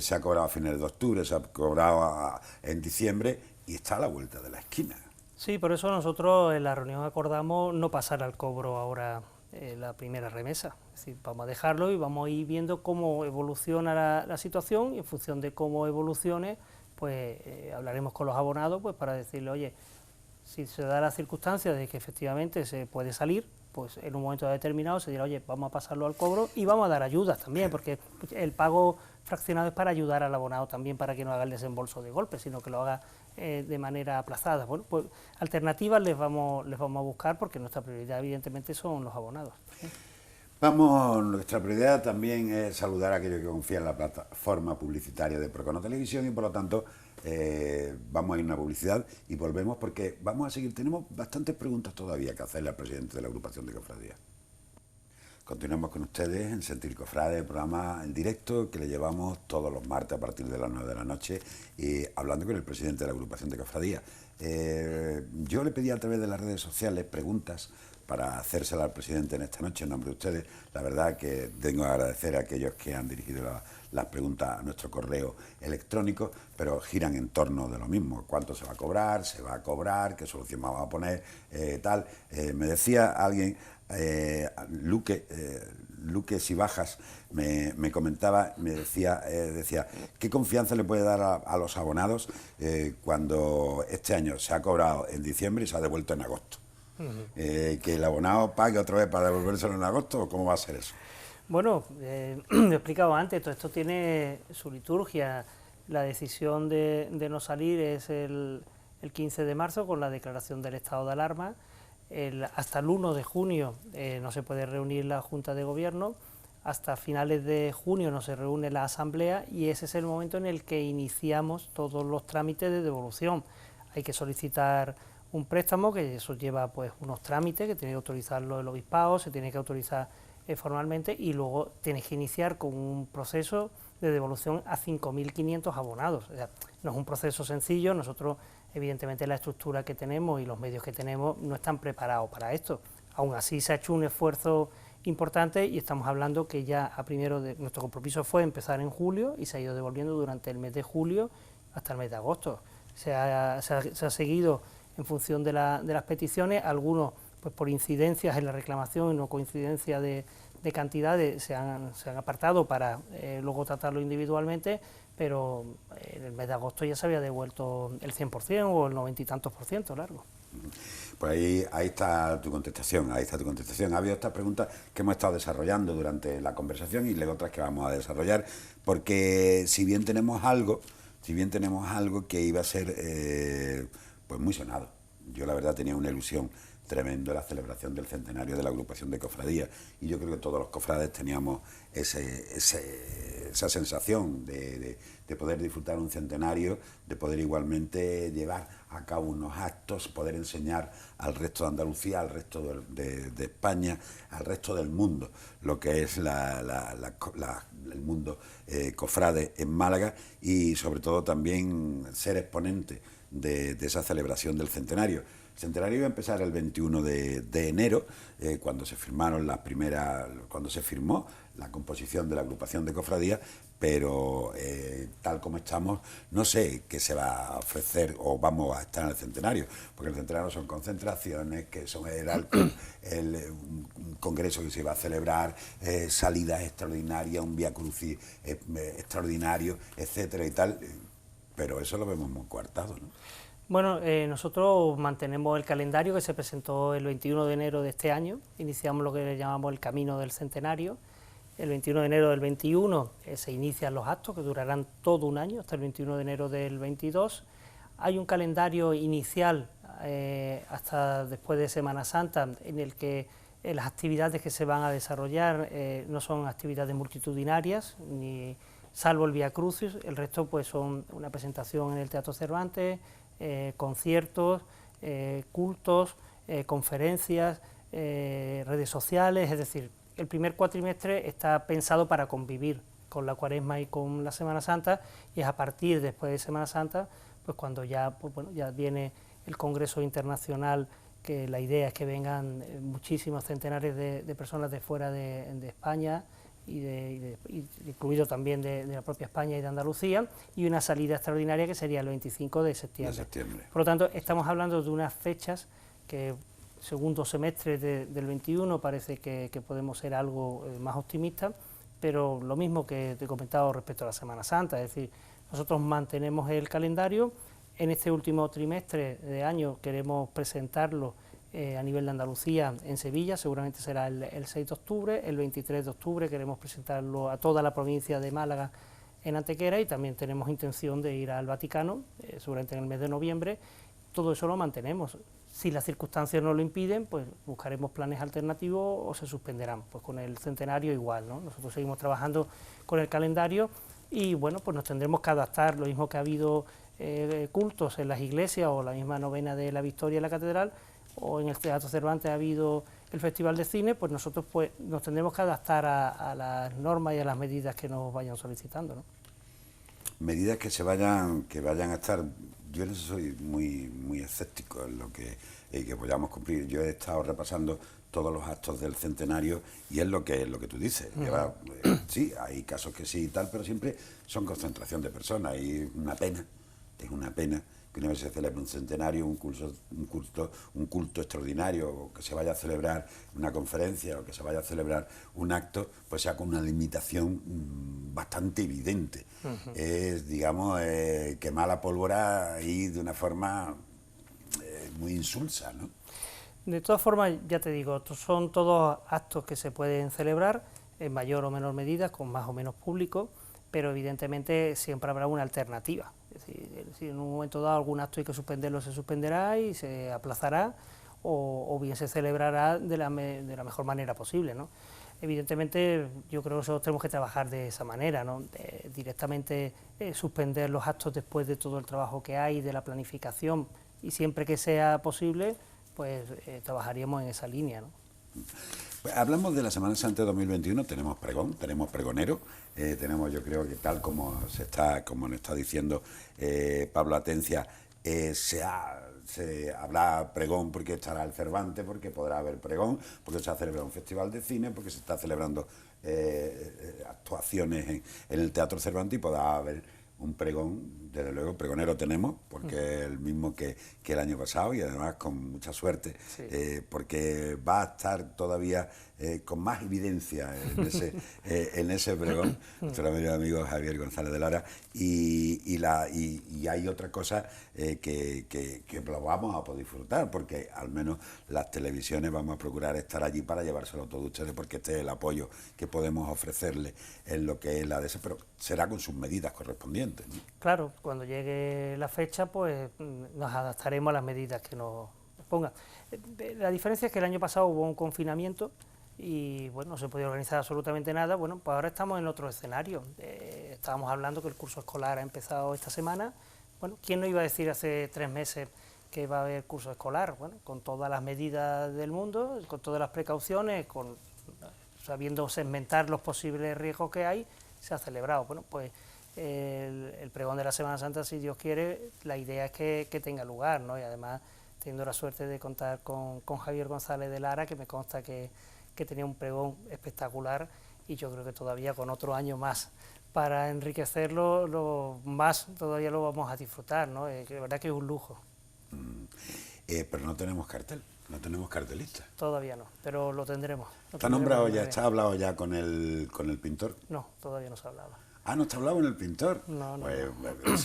se ha cobrado a finales de octubre, se ha cobrado en diciembre y está a la vuelta de la esquina. Sí, por eso nosotros en la reunión acordamos no pasar al cobro ahora la primera remesa. Es decir, vamos a dejarlo y vamos a ir viendo cómo evoluciona la situación y en función de cómo evolucione, pues hablaremos con los abonados pues para decirle, oye, si se da la circunstancia de que efectivamente se puede salir, pues en un momento determinado se dirá, oye, vamos a pasarlo al cobro y vamos a dar ayudas también, porque el pago fraccionado es para ayudar al abonado también, para que no haga el desembolso de golpe, sino que lo haga de manera aplazada. Bueno, pues alternativas les vamos a buscar porque nuestra prioridad evidentemente son los abonados. Nuestra prioridad también es saludar a aquellos que confían en la plataforma publicitaria de Procono Televisión y por lo tanto vamos a ir a una publicidad y volvemos porque vamos a seguir, tenemos bastantes preguntas todavía que hacerle al presidente de la agrupación de cofradías. Continuamos con ustedes en Sentir Cofrade, el programa en directo que le llevamos todos los martes a partir de las 9 de la noche, hablando con el presidente de la agrupación de cofradías. Yo le pedí a través de las redes sociales preguntas para hacérselas al presidente en esta noche en nombre de ustedes. La verdad que tengo que agradecer a aquellos que han dirigido las preguntas a nuestro correo electrónico, pero giran en torno de lo mismo. ¿Cuánto se va a cobrar? ¿Se va a cobrar? ¿Qué solución vamos a poner? Tal. Me decía alguien, Luque si bajas, me comentaba, me decía, ¿qué confianza le puede dar a los abonados cuando este año se ha cobrado en diciembre y se ha devuelto en agosto? ¿Que el abonado pague otra vez para devolvérselo en agosto o cómo va a ser eso? Bueno, lo he explicado antes, todo esto tiene su liturgia. La decisión de no salir es el 15 de marzo con la declaración del estado de alarma. Hasta el 1 de junio no se puede reunir la Junta de Gobierno, hasta finales de junio no se reúne la Asamblea y ese es el momento en el que iniciamos todos los trámites de devolución. Hay que solicitar un préstamo, que eso lleva pues unos trámites, que tiene que autorizarlo el obispado, se tiene que autorizar formalmente y luego tienes que iniciar con un proceso de devolución a 5.500 abonados. O sea, no es un proceso sencillo, nosotros evidentemente la estructura que tenemos y los medios que tenemos no están preparados para esto. Aún así se ha hecho un esfuerzo importante y estamos hablando que ya nuestro compromiso fue empezar en julio y se ha ido devolviendo durante el mes de julio hasta el mes de agosto. Se ha seguido en función de las peticiones, algunos pues por incidencias en la reclamación y no coincidencia de cantidades se han apartado para luego tratarlo individualmente, pero en el mes de agosto ya se había devuelto el 100% o el 90 y tantos %, largo. Pues ahí está tu contestación, Ha habido estas preguntas que hemos estado desarrollando durante la conversación y luego otras que vamos a desarrollar, porque si bien tenemos algo que iba a ser pues muy sonado. Yo la verdad tenía una ilusión tremendo la celebración del centenario de la agrupación de cofradías y yo creo que todos los cofrades teníamos esa sensación de poder disfrutar un centenario, de poder igualmente llevar a cabo unos actos, poder enseñar al resto de Andalucía, al resto de España, al resto del mundo, lo que es el mundo cofrade en Málaga y sobre todo también ser exponente de esa celebración del centenario. El centenario iba a empezar el 21 de enero, cuando se firmó la composición de la agrupación de cofradías, pero tal como estamos, no sé qué se va a ofrecer o vamos a estar en el centenario, porque el centenario son concentraciones, que son un congreso que se iba a celebrar, salidas extraordinarias, un vía crucis extraordinario, etcétera y tal, pero eso lo vemos muy coartado, ¿no? Bueno, nosotros mantenemos el calendario que se presentó el 21 de enero de este año, iniciamos lo que le llamamos el Camino del Centenario. El 21 de enero del 21 se inician los actos que durarán todo un año, hasta el 21 de enero del 22. Hay un calendario inicial hasta después de Semana Santa en el que las actividades que se van a desarrollar no son actividades multitudinarias, salvo el Vía Crucis, el resto pues son una presentación en el Teatro Cervantes, conciertos, cultos, conferencias, redes sociales, es decir, el primer cuatrimestre está pensado para convivir con la Cuaresma y con la Semana Santa y es a partir después de Semana Santa pues cuando ya, ya viene el Congreso Internacional, que la idea es que vengan muchísimos centenares de personas de fuera de España, incluido también de la propia España y de Andalucía, y una salida extraordinaria que sería el 25 de septiembre. Por lo tanto, estamos hablando de unas fechas que, segundo semestre del 21, parece que podemos ser algo más optimistas, pero lo mismo que te he comentado respecto a la Semana Santa, es decir, nosotros mantenemos el calendario. En este último trimestre de año queremos presentarlo a nivel de Andalucía en Sevilla, seguramente será el 6 de octubre, el 23 de octubre queremos presentarlo a toda la provincia de Málaga en Antequera y también tenemos intención de ir al Vaticano, seguramente en el mes de noviembre. Todo eso lo mantenemos. Si las circunstancias no lo impiden, pues buscaremos planes alternativos o se suspenderán. Pues con el centenario igual, ¿no? Nosotros seguimos trabajando con el calendario y bueno, pues nos tendremos que adaptar, lo mismo que ha habido cultos en las iglesias o la misma novena de la Victoria en la catedral, o en el Teatro Cervantes ha habido el Festival de Cine, pues nosotros pues nos tendremos que adaptar a las normas y a las medidas que nos vayan solicitando, ¿no? Medidas que vayan a estar. Yo en eso soy muy escéptico en lo que podamos cumplir. Yo he estado repasando todos los actos del centenario y es lo que tú dices. Sí, hay casos que sí y tal, pero siempre son concentración de personas y es una pena que una vez se celebre un centenario, un culto extraordinario, o que se vaya a celebrar una conferencia, o que se vaya a celebrar un acto, pues sea con una limitación bastante evidente. Es, digamos, quemar la pólvora ahí de una forma muy insulsa, ¿no? De todas formas, ya te digo, son todos actos que se pueden celebrar en mayor o menor medida, con más o menos público, pero evidentemente siempre habrá una alternativa. Es decir, si en un momento dado algún acto hay que suspenderlo, se suspenderá y se aplazará, o bien se celebrará de la mejor manera posible, ¿no? Evidentemente, yo creo que nosotros tenemos que trabajar de esa manera, ¿no? Directamente suspender los actos después de todo el trabajo que hay, de la planificación, y siempre que sea posible, pues trabajaríamos en esa línea, ¿no? Pues hablamos de la Semana Santa de 2021, tenemos pregón, tenemos pregonero, tenemos, yo creo que tal como nos está diciendo Pablo Atencia, habrá pregón porque estará el Cervantes, porque podrá haber pregón, porque se ha celebrado un festival de cine, porque se está celebrando actuaciones en el Teatro Cervantes y podrá haber un pregón. Desde luego, pregonero tenemos, porque es el mismo que el año pasado y además con mucha suerte, Sí. porque va a estar todavía con más evidencia en ese pregón, nuestro amigo Javier González de Lara, y hay otra cosa que lo vamos a poder disfrutar, porque al menos las televisiones vamos a procurar estar allí para llevárselo a todos ustedes, porque este es el apoyo que podemos ofrecerle en lo que es la DS, pero será con sus medidas correspondientes, ¿no? Claro, cuando llegue la fecha, pues nos adaptaremos a las medidas que nos pongan. La diferencia es que el año pasado hubo un confinamiento y bueno, no se podía organizar absolutamente nada. Bueno, pues ahora estamos en otro escenario. Estábamos hablando que el curso escolar ha empezado esta semana. Bueno, ¿quién no iba a decir hace 3 meses que va a haber curso escolar? Bueno, con todas las medidas del mundo, con todas las precauciones, sabiendo segmentar los posibles riesgos que hay, se ha celebrado. Bueno, pues el pregón de la Semana Santa, si Dios quiere, la idea es que tenga lugar, ¿no? Y además teniendo la suerte de contar con Javier González de Lara, que me consta que tenía un pregón espectacular, y yo creo que todavía con otro año más para enriquecerlo, más todavía lo vamos a disfrutar, ¿no? Que la verdad que es un lujo. Pero no tenemos cartel, no tenemos cartelista. Todavía no, pero lo tendremos. ¿Está nombrado ya, está hablado ya con el pintor? No, todavía no se ha hablado. Ah, ¿no está hablado con el pintor? No. Pues,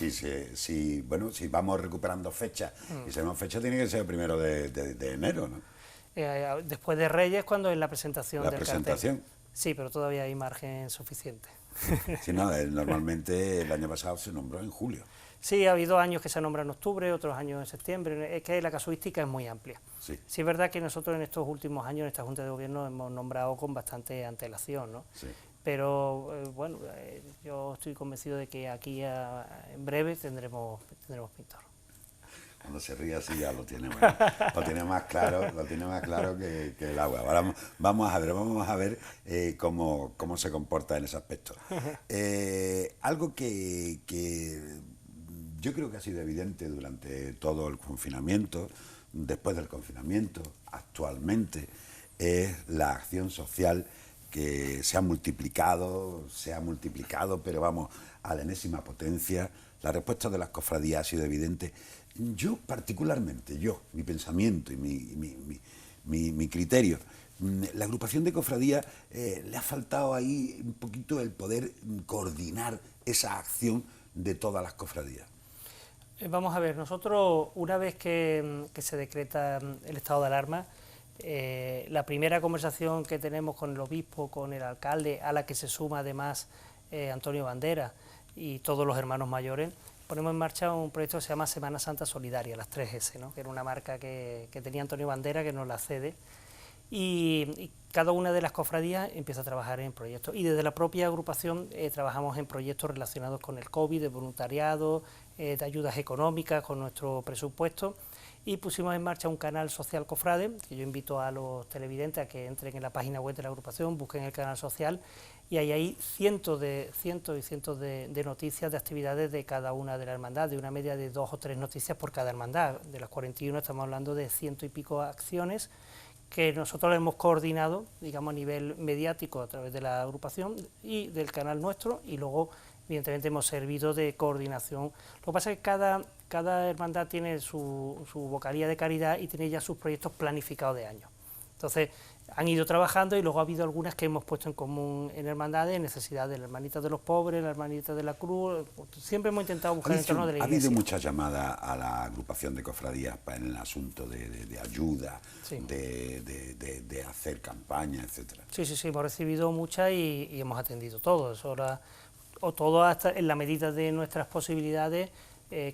si vamos recuperando fechas, y sabemos fecha, tiene que ser el 1 de enero, ¿no? Después de Reyes, cuando es la presentación del presentación. cartel. Sí, pero todavía hay margen suficiente. Sí, no, normalmente el año pasado se nombró en julio. Sí, ha habido años que se nombra en octubre, otros años en septiembre. Es que la casuística es muy amplia. Sí. Sí, es verdad que nosotros en estos últimos años, en esta Junta de Gobierno, hemos nombrado con bastante antelación, ¿no? Sí. Pero bueno, yo estoy convencido de que aquí en breve tendremos pintor. Cuando se ríe así ya lo tiene más claro que el agua. Ahora vamos a ver cómo se comporta en ese aspecto. Algo que yo creo que ha sido evidente durante todo el confinamiento, después del confinamiento, actualmente, es la acción social que se ha multiplicado, pero vamos, a la enésima potencia. La respuesta de las cofradías ha sido evidente. Yo particularmente, mi pensamiento y mi criterio, la agrupación de cofradías le ha faltado ahí un poquito el poder coordinar esa acción de todas las cofradías. Vamos a ver, nosotros una vez que se decreta el estado de alarma, la primera conversación que tenemos con el obispo, con el alcalde, a la que se suma además Antonio Bandera y todos los hermanos mayores, ponemos en marcha un proyecto que se llama Semana Santa Solidaria, las 3S, ¿no? Que era una marca que tenía Antonio Bandera, que nos la cede, y cada una de las cofradías empieza a trabajar en proyectos, y desde la propia agrupación trabajamos en proyectos relacionados con el COVID, de voluntariado, de ayudas económicas con nuestro presupuesto, y pusimos en marcha un canal social cofrade, que yo invito a los televidentes a que entren en la página web de la agrupación, busquen el canal social, y ahí hay cientos de noticias de actividades de cada una de las hermandades, de una media de 2 o 3 noticias por cada hermandad. De las 41 estamos hablando de 100 y pico acciones que nosotros hemos coordinado, digamos, a nivel mediático a través de la agrupación y del canal nuestro, y luego evidentemente hemos servido de coordinación. Lo que pasa es que cada hermandad tiene su vocalía de caridad y tiene ya sus proyectos planificados de años. Entonces, han ido trabajando y luego ha habido algunas que hemos puesto en común en hermandades, necesidad de la hermanita de los pobres, la hermanita de la cruz. Siempre hemos intentado buscar el entorno de la Iglesia. Ha habido muchas llamadas a la agrupación de cofradías en el asunto de ayuda, sí, de hacer campaña, etcétera. Sí, hemos recibido muchas y hemos atendido todo. Todo hasta en la medida de nuestras posibilidades.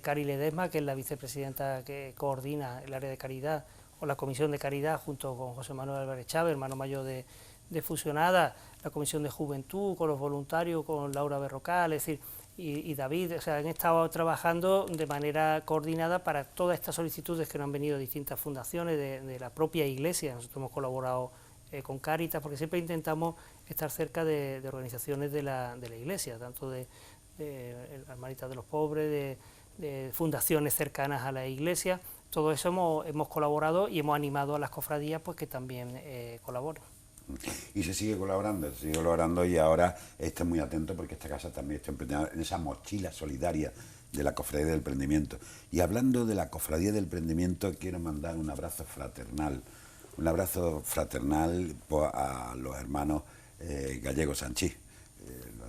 Cari Ledesma, que es la vicepresidenta que coordina el área de caridad, o la Comisión de Caridad, junto con José Manuel Álvarez Chávez, hermano mayor de Fusionada, la Comisión de Juventud, con los voluntarios, con Laura Berrocal, es decir, y David, o sea, han estado trabajando de manera coordinada para todas estas solicitudes que nos han venido de distintas fundaciones, de la propia Iglesia. Nosotros hemos colaborado con Cáritas, porque siempre intentamos estar cerca de organizaciones de la Iglesia, tanto de Hermanitas de los Pobres, de fundaciones cercanas a la Iglesia. Todo eso hemos colaborado y hemos animado a las cofradías pues que también colaboren. Y se sigue colaborando y ahora estén muy atentos porque esta casa también está emprendida en esa mochila solidaria de la Cofradía del Prendimiento. Y hablando de la Cofradía del Prendimiento, quiero mandar un abrazo fraternal a los hermanos Gallego Sanchís,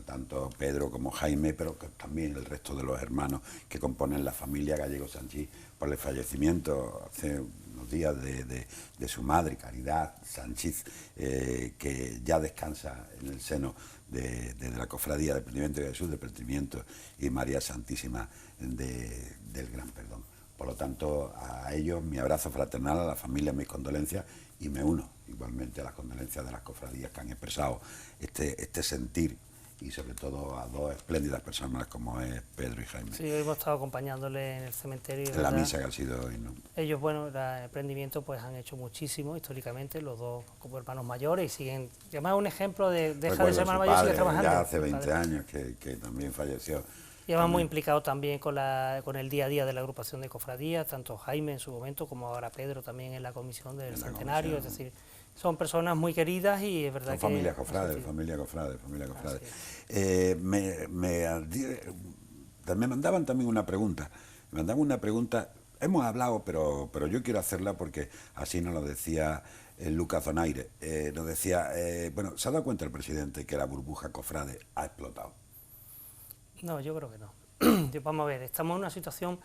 tanto Pedro como Jaime, pero también el resto de los hermanos que componen la familia Gallego Sanchís, por el fallecimiento hace unos días de su madre, Caridad Sanchís, que ya descansa en el seno de la Cofradía del Prendimiento de Jesús, del Prendimiento y María Santísima del Gran Perdón. Por lo tanto, a ellos mi abrazo fraternal, a la familia mis condolencias, y me uno igualmente a las condolencias de las cofradías que han expresado este sentir, y sobre todo a dos espléndidas personas como es Pedro y Jaime. Sí, hoy hemos estado acompañándole en el cementerio. En la misa que ha sido hoy, ¿no? Ellos, bueno, el Prendimiento pues han hecho muchísimo históricamente, los dos como hermanos mayores, y siguen, además un ejemplo de deja de ser hermano mayor y sigue trabajando. Ya hace 20 años que también falleció. Y además muy implicado también con el día a día de la agrupación de cofradías, tanto Jaime en su momento como ahora Pedro también en la comisión del centenario, es decir, son personas muy queridas y es verdad que... Familia cofrade. Me mandaban también una pregunta, hemos hablado, pero yo quiero hacerla porque así nos lo decía Lucas Donaire, nos decía, bueno, ¿se ha dado cuenta el presidente que la burbuja cofrade ha explotado? No, yo creo que no. Vamos a ver, estamos en una situación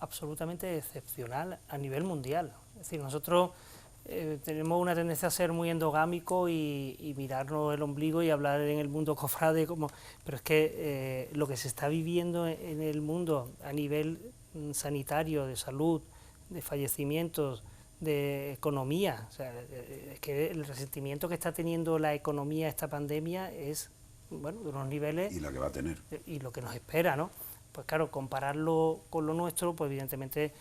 absolutamente excepcional a nivel mundial. Es decir, nosotros tenemos una tendencia a ser muy endogámicos y mirarnos el ombligo y hablar en el mundo cofrade, pero es que lo que se está viviendo en el mundo a nivel sanitario, de salud, de fallecimientos, de economía, o sea, es que el resentimiento que está teniendo la economía esta pandemia es, bueno, de unos niveles... Y lo que va a tener. Y lo que nos espera, ¿no? Pues claro, compararlo con lo nuestro, pues evidentemente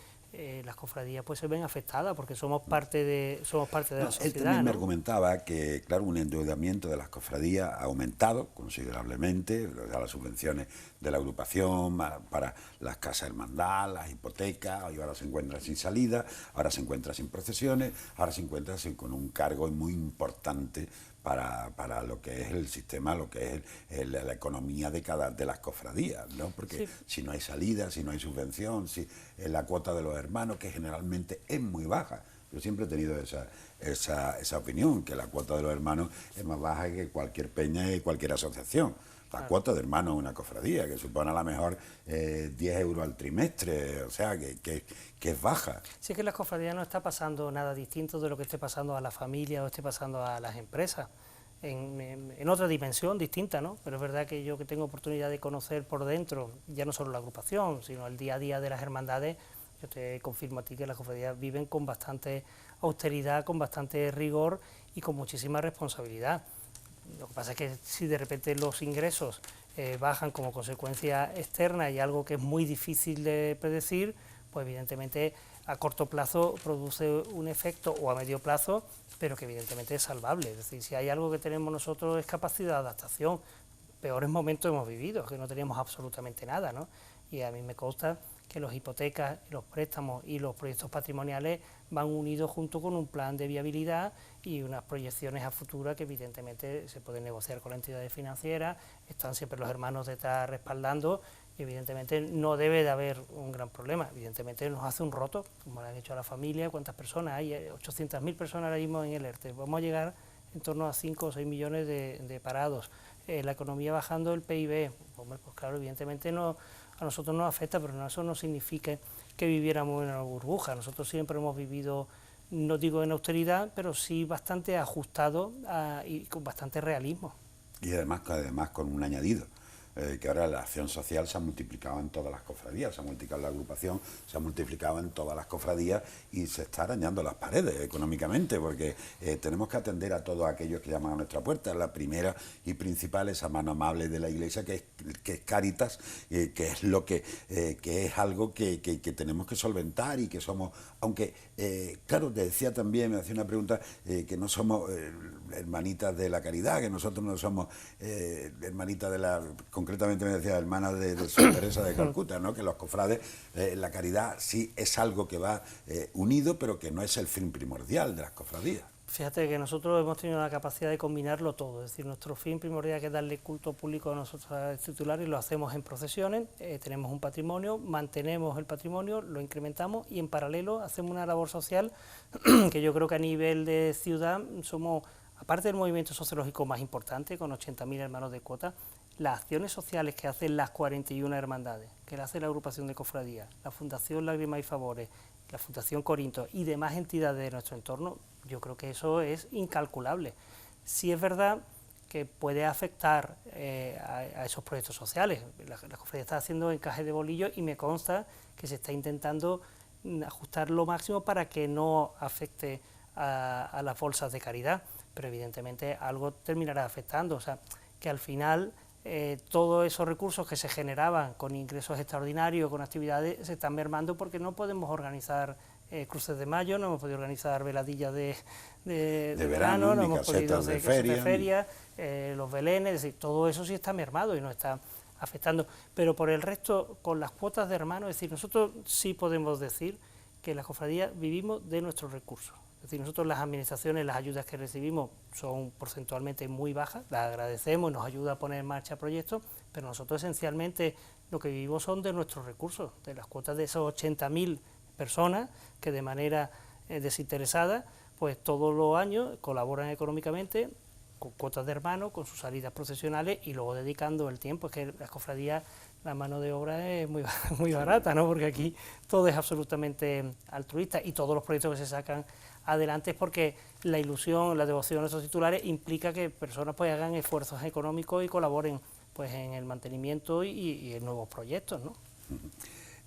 las cofradías pues se ven afectadas porque somos parte de la sociedad. Él también me argumentaba que, claro, un endeudamiento de las cofradías ha aumentado considerablemente, las subvenciones de la agrupación para las casas hermandad, las hipotecas, y ahora se encuentra sin salida, ahora se encuentra sin procesiones, ahora se encuentra con un cargo muy importante para lo que es el sistema, lo que es la economía de las cofradías, ¿no? Porque sí, si no hay salida, si no hay subvención, si la cuota de los hermanos, que generalmente es muy baja. Yo siempre he tenido esa opinión, que la cuota de los hermanos es más baja que cualquier peña y cualquier asociación. La cuota de hermanos es una cofradía, que supone a lo mejor 10 euros al trimestre, o sea, que es baja. Sí, es que en las cofradías no está pasando nada distinto de lo que esté pasando a la familia o esté pasando a las empresas, en otra dimensión distinta, ¿no? Pero es verdad que yo que tengo oportunidad de conocer por dentro, ya no solo la agrupación, sino el día a día de las hermandades, yo te confirmo a ti que las cofradías viven con bastante austeridad, con bastante rigor y con muchísima responsabilidad. Lo que pasa es que si de repente los ingresos bajan como consecuencia externa y algo que es muy difícil de predecir, pues evidentemente a corto plazo produce un efecto, o a medio plazo, pero que evidentemente es salvable. Es decir, si hay algo que tenemos nosotros es capacidad de adaptación. Peores momentos hemos vivido, que no teníamos absolutamente nada, ¿no? Y a mí me consta que las hipotecas, los préstamos y los proyectos patrimoniales van unidos junto con un plan de viabilidad y unas proyecciones a futuro que evidentemente se pueden negociar con las entidades financieras, están siempre los hermanos detrás respaldando y evidentemente no debe de haber un gran problema. Evidentemente nos hace un roto, como le han hecho a la familia, ¿cuántas personas hay? 800.000 personas ahora mismo en el ERTE, vamos a llegar en torno a 5 o 6 millones de parados, la economía bajando, el PIB, hombre, pues claro, evidentemente no, a nosotros nos afecta, pero eso no significa que viviéramos en una burbuja. Nosotros siempre hemos vivido, no digo en austeridad, pero sí bastante ajustado y con bastante realismo. Y además con un añadido, que ahora la acción social se ha multiplicado en todas las cofradías, se ha multiplicado la agrupación, se ha multiplicado en todas las cofradías y se está arañando las paredes económicamente, porque tenemos que atender a todos aquellos que llaman a nuestra puerta. La primera y principal, esa mano amable de la Iglesia, que es Cáritas, que es lo que es algo que tenemos que solventar y que somos, aunque claro, te decía también, me hacía una pregunta, que no somos hermanitas de la caridad, que nosotros no somos hermanitas de la, concretamente me decía, hermana de Santa Teresa de Calcuta, ¿no? Que los cofrades, la caridad sí es algo que va unido, pero que no es el fin primordial de las cofradías. Fíjate que nosotros hemos tenido la capacidad de combinarlo todo, es decir, nuestro fin primordial que es darle culto público a nosotros titulares, lo hacemos en procesiones, tenemos un patrimonio, mantenemos el patrimonio, lo incrementamos y en paralelo hacemos una labor social que yo creo que a nivel de ciudad somos, aparte del movimiento sociológico más importante, con 80.000 hermanos de cuota, las acciones sociales que hacen las 41 hermandades, que la hace la agrupación de cofradías, la Fundación Lágrimas y Favores, la Fundación Corinto y demás entidades de nuestro entorno, yo creo que eso es incalculable. Sí es verdad que puede afectar a esos proyectos sociales. La cofradía está haciendo encaje de bolillo y me consta que se está intentando ajustar lo máximo para que no afecte a las bolsas de caridad, pero evidentemente algo terminará afectando, o sea, que al final todos esos recursos que se generaban con ingresos extraordinarios, con actividades, se están mermando porque no podemos organizar cruces de mayo, no hemos podido organizar veladillas de verano, no hemos podido hacer feria, los belenes, es decir, todo eso sí está mermado y nos está afectando. Pero por el resto, con las cuotas de hermanos, es decir, nosotros sí podemos decir que las cofradías vivimos de nuestros recursos. Es decir, nosotros las administraciones, las ayudas que recibimos son porcentualmente muy bajas, las agradecemos, nos ayuda a poner en marcha proyectos, pero nosotros esencialmente lo que vivimos son de nuestros recursos, de las cuotas de esos 80.000 personas que de manera desinteresada, pues todos los años colaboran económicamente con cuotas de hermanos, con sus salidas procesionales y luego dedicando el tiempo. Es que las cofradías, la mano de obra es muy barata, ¿no? Porque aquí todo es absolutamente altruista y todos los proyectos que se sacan adelante es porque la ilusión, la devoción a nuestros titulares implica que personas pues hagan esfuerzos económicos y colaboren pues en el mantenimiento y en nuevos proyectos, ¿no?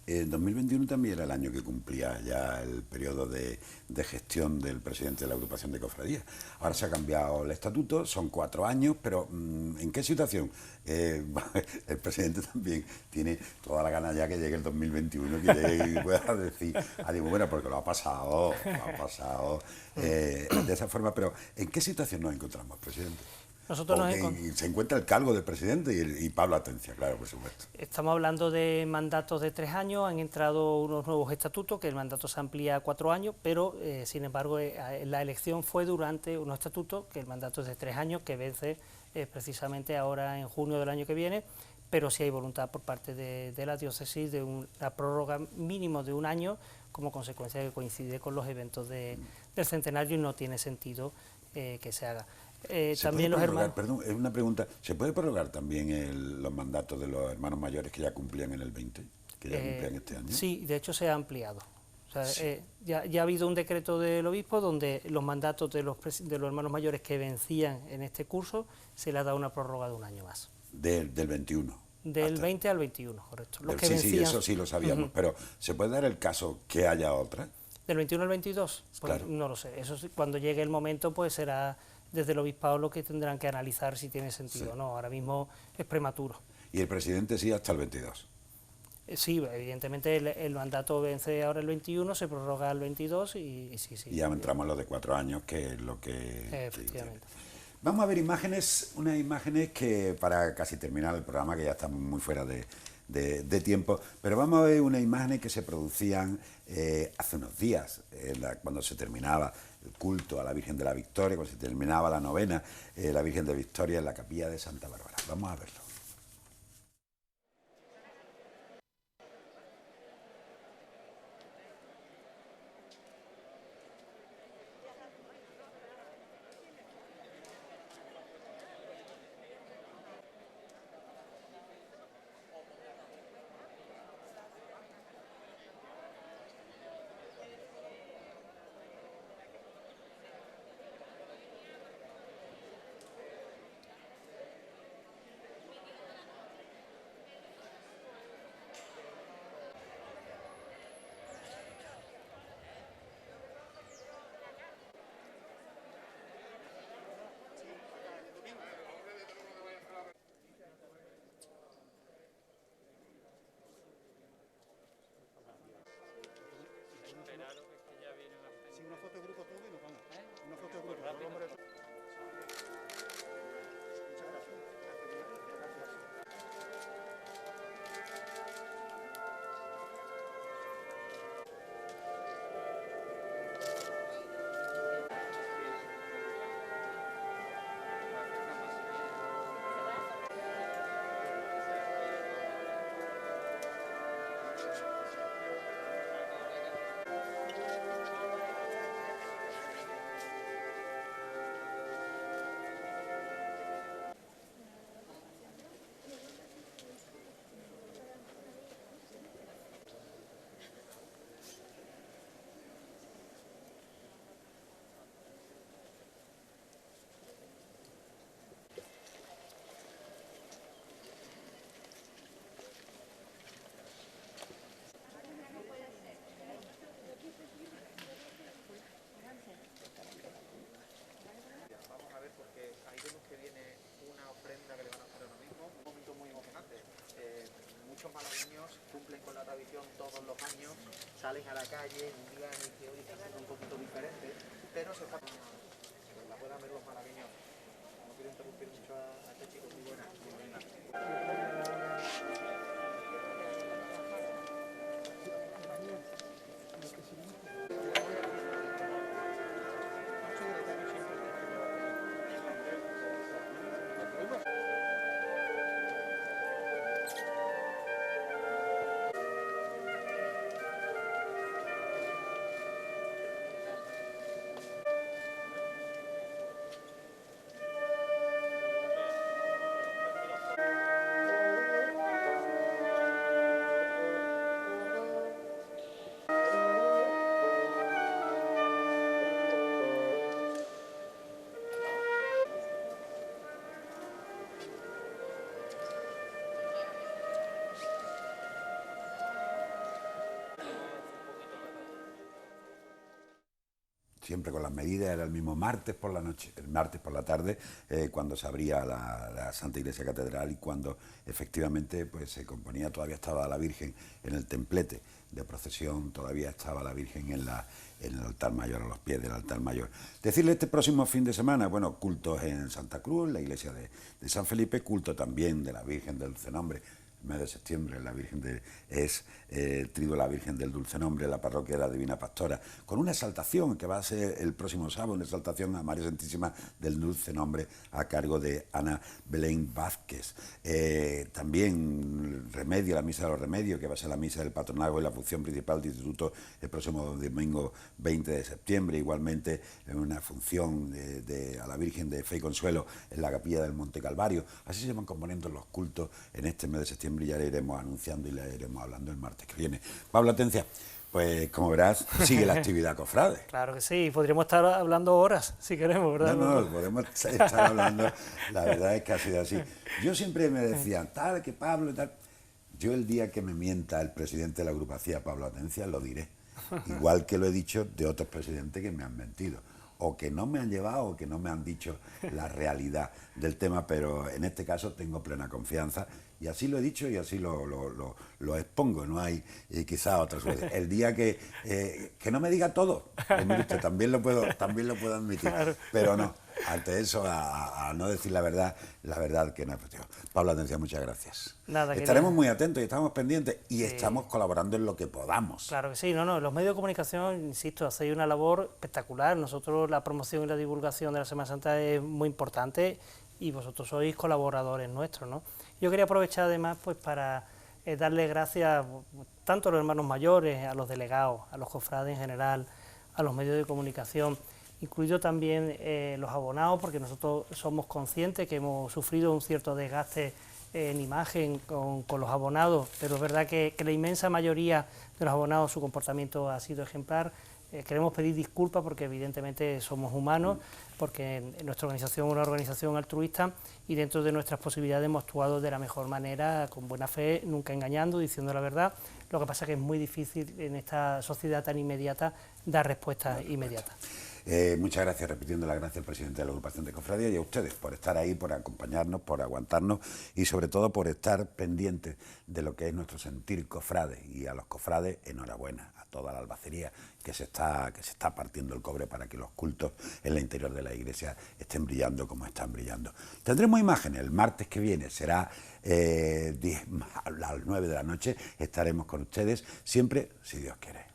El 2021 también era el año que cumplía ya el periodo de gestión del presidente de la agrupación de cofradías. Ahora se ha cambiado el estatuto, son 4 años, pero ¿en qué situación? El presidente también tiene toda la gana ya que llegue el 2021 que llegue y pueda decir, digo, bueno, porque lo ha pasado de esa forma, pero ¿en qué situación nos encontramos, presidente? Se encuentra el cargo del presidente y Pablo Atencia, claro, por supuesto. Estamos hablando de mandatos de 3 años, han entrado unos nuevos estatutos, que el mandato se amplía a 4 años, pero sin embargo la elección fue durante unos estatutos, que el mandato es de 3 años, que vence precisamente ahora en junio del año que viene, pero sí hay voluntad por parte de la diócesis de una prórroga mínimo de 1 año, como consecuencia de que coincide con los eventos del centenario y no tiene sentido que se haga. También los hermanos... Perdón, es una pregunta. ¿Se puede prorrogar también los mandatos de los hermanos mayores que ya cumplían en el 20, que ya cumplían este año? Sí, de hecho se ha ampliado. O sea, sí. Ya ha habido un decreto del obispo donde los mandatos de los hermanos mayores que vencían en este curso se les ha dado una prórroga de 1 año más. Del 21. Del 20 al 21, correcto. Los que vencían... Sí, eso sí lo sabíamos, pero ¿se puede dar el caso que haya otra? ¿Del 21 al 22? Pues claro. No lo sé. Eso cuando llegue el momento pues será desde el obispado lo que tendrán que analizar si tiene sentido o no. Ahora mismo es prematuro. ¿Y el presidente sí hasta el 22? Sí, evidentemente el mandato vence ahora el 21, se prorroga el 22 y sí, sí. Y ya entramos en lo de 4 años, que es lo que... Efectivamente. Vamos a ver imágenes, unas imágenes que para casi terminar el programa, que ya estamos muy fuera de tiempo, pero vamos a ver unas imágenes que se producían hace unos días, cuando se terminaba el culto a la Virgen de la Victoria, cuando se terminaba la novena, la Virgen de Victoria en la capilla de Santa Bárbara. Vamos a verlo. Sí, una foto de grupo todo y nos vamos. Una foto de grupo. Muchas gracias. Muchos malagueños cumplen con la tradición todos los años, salen a la calle un día en el que hoy está siendo un poquito diferente, pero se está... Pues la puedan ver los malagueños. No quiero interrumpir mucho a este chico, muy buena, muy buena. Siempre con las medidas, era el mismo martes por la noche, el martes por la tarde, cuando se abría la Santa Iglesia Catedral y cuando efectivamente pues se componía, todavía estaba la Virgen en el templete de procesión, todavía estaba la Virgen en el altar mayor, a los pies del altar mayor. Decirle este próximo fin de semana, bueno, cultos en Santa Cruz, la iglesia de San Felipe, culto también de la Virgen del Dulce Nombre. El mes de septiembre la Virgen es Triduo la Virgen del Dulce Nombre, la parroquia de la Divina Pastora, con una exaltación que va a ser el próximo sábado, una exaltación a María Santísima del Dulce Nombre a cargo de Ana Belén Vázquez. También Remedio, la Misa de los Remedios, que va a ser la misa del patronazgo y la función principal del Instituto el próximo domingo 20 de septiembre, igualmente una función a la Virgen de Fe y Consuelo en la capilla del Monte Calvario. Así se van componiendo los cultos en este mes de septiembre y ya le iremos anunciando y le iremos hablando el martes que viene. Pablo Atencia, pues como verás, sigue la actividad cofrade. Claro que sí, podríamos estar hablando horas, si queremos, ¿verdad? No, podemos estar hablando, la verdad es que ha sido así. Yo siempre me decían, tal, que Pablo y tal. Yo el día que me mienta el presidente de la agrupación, Pablo Atencia, lo diré. Igual que lo he dicho de otros presidentes que me han mentido. O que no me han llevado o que no me han dicho la realidad del tema, pero en este caso tengo plena confianza Y así lo he dicho y así lo expongo, no hay quizá otra solución. El día que no me diga todo, pues mire usted, también lo puedo admitir, Claro. pero no, ante eso, a no decir la verdad que no es positivo. Pablo Atencia, muchas gracias. Nada, Estaremos muy atentos y estamos pendientes y Sí. estamos colaborando en lo que podamos. Claro que sí, los medios de comunicación, insisto, hacéis una labor espectacular. Nosotros la promoción y la divulgación de la Semana Santa es muy importante y vosotros sois colaboradores nuestros, ¿no? Yo quería aprovechar además pues para darle gracias tanto a los hermanos mayores, a los delegados, a los cofrades en general, a los medios de comunicación, incluido también los abonados, porque nosotros somos conscientes que hemos sufrido un cierto desgaste en imagen con los abonados, pero es verdad que la inmensa mayoría de los abonados su comportamiento ha sido ejemplar. Queremos pedir disculpas porque evidentemente somos humanos, porque nuestra organización es una organización altruista y dentro de nuestras posibilidades hemos actuado de la mejor manera, con buena fe, nunca engañando, diciendo la verdad. Lo que pasa es que es muy difícil en esta sociedad tan inmediata dar respuestas inmediatas. Muchas gracias, repitiendo las gracias al presidente de la agrupación de cofradía y a ustedes por estar ahí, por acompañarnos, por aguantarnos y sobre todo por estar pendientes de lo que es nuestro sentir cofrade. Y a los cofrades, enhorabuena, a toda la albacería que se está partiendo el cobre para que los cultos en el interior de la iglesia estén brillando como están brillando. Tendremos imágenes el martes que viene, será a las 9 de la noche, estaremos con ustedes, siempre si Dios quiere.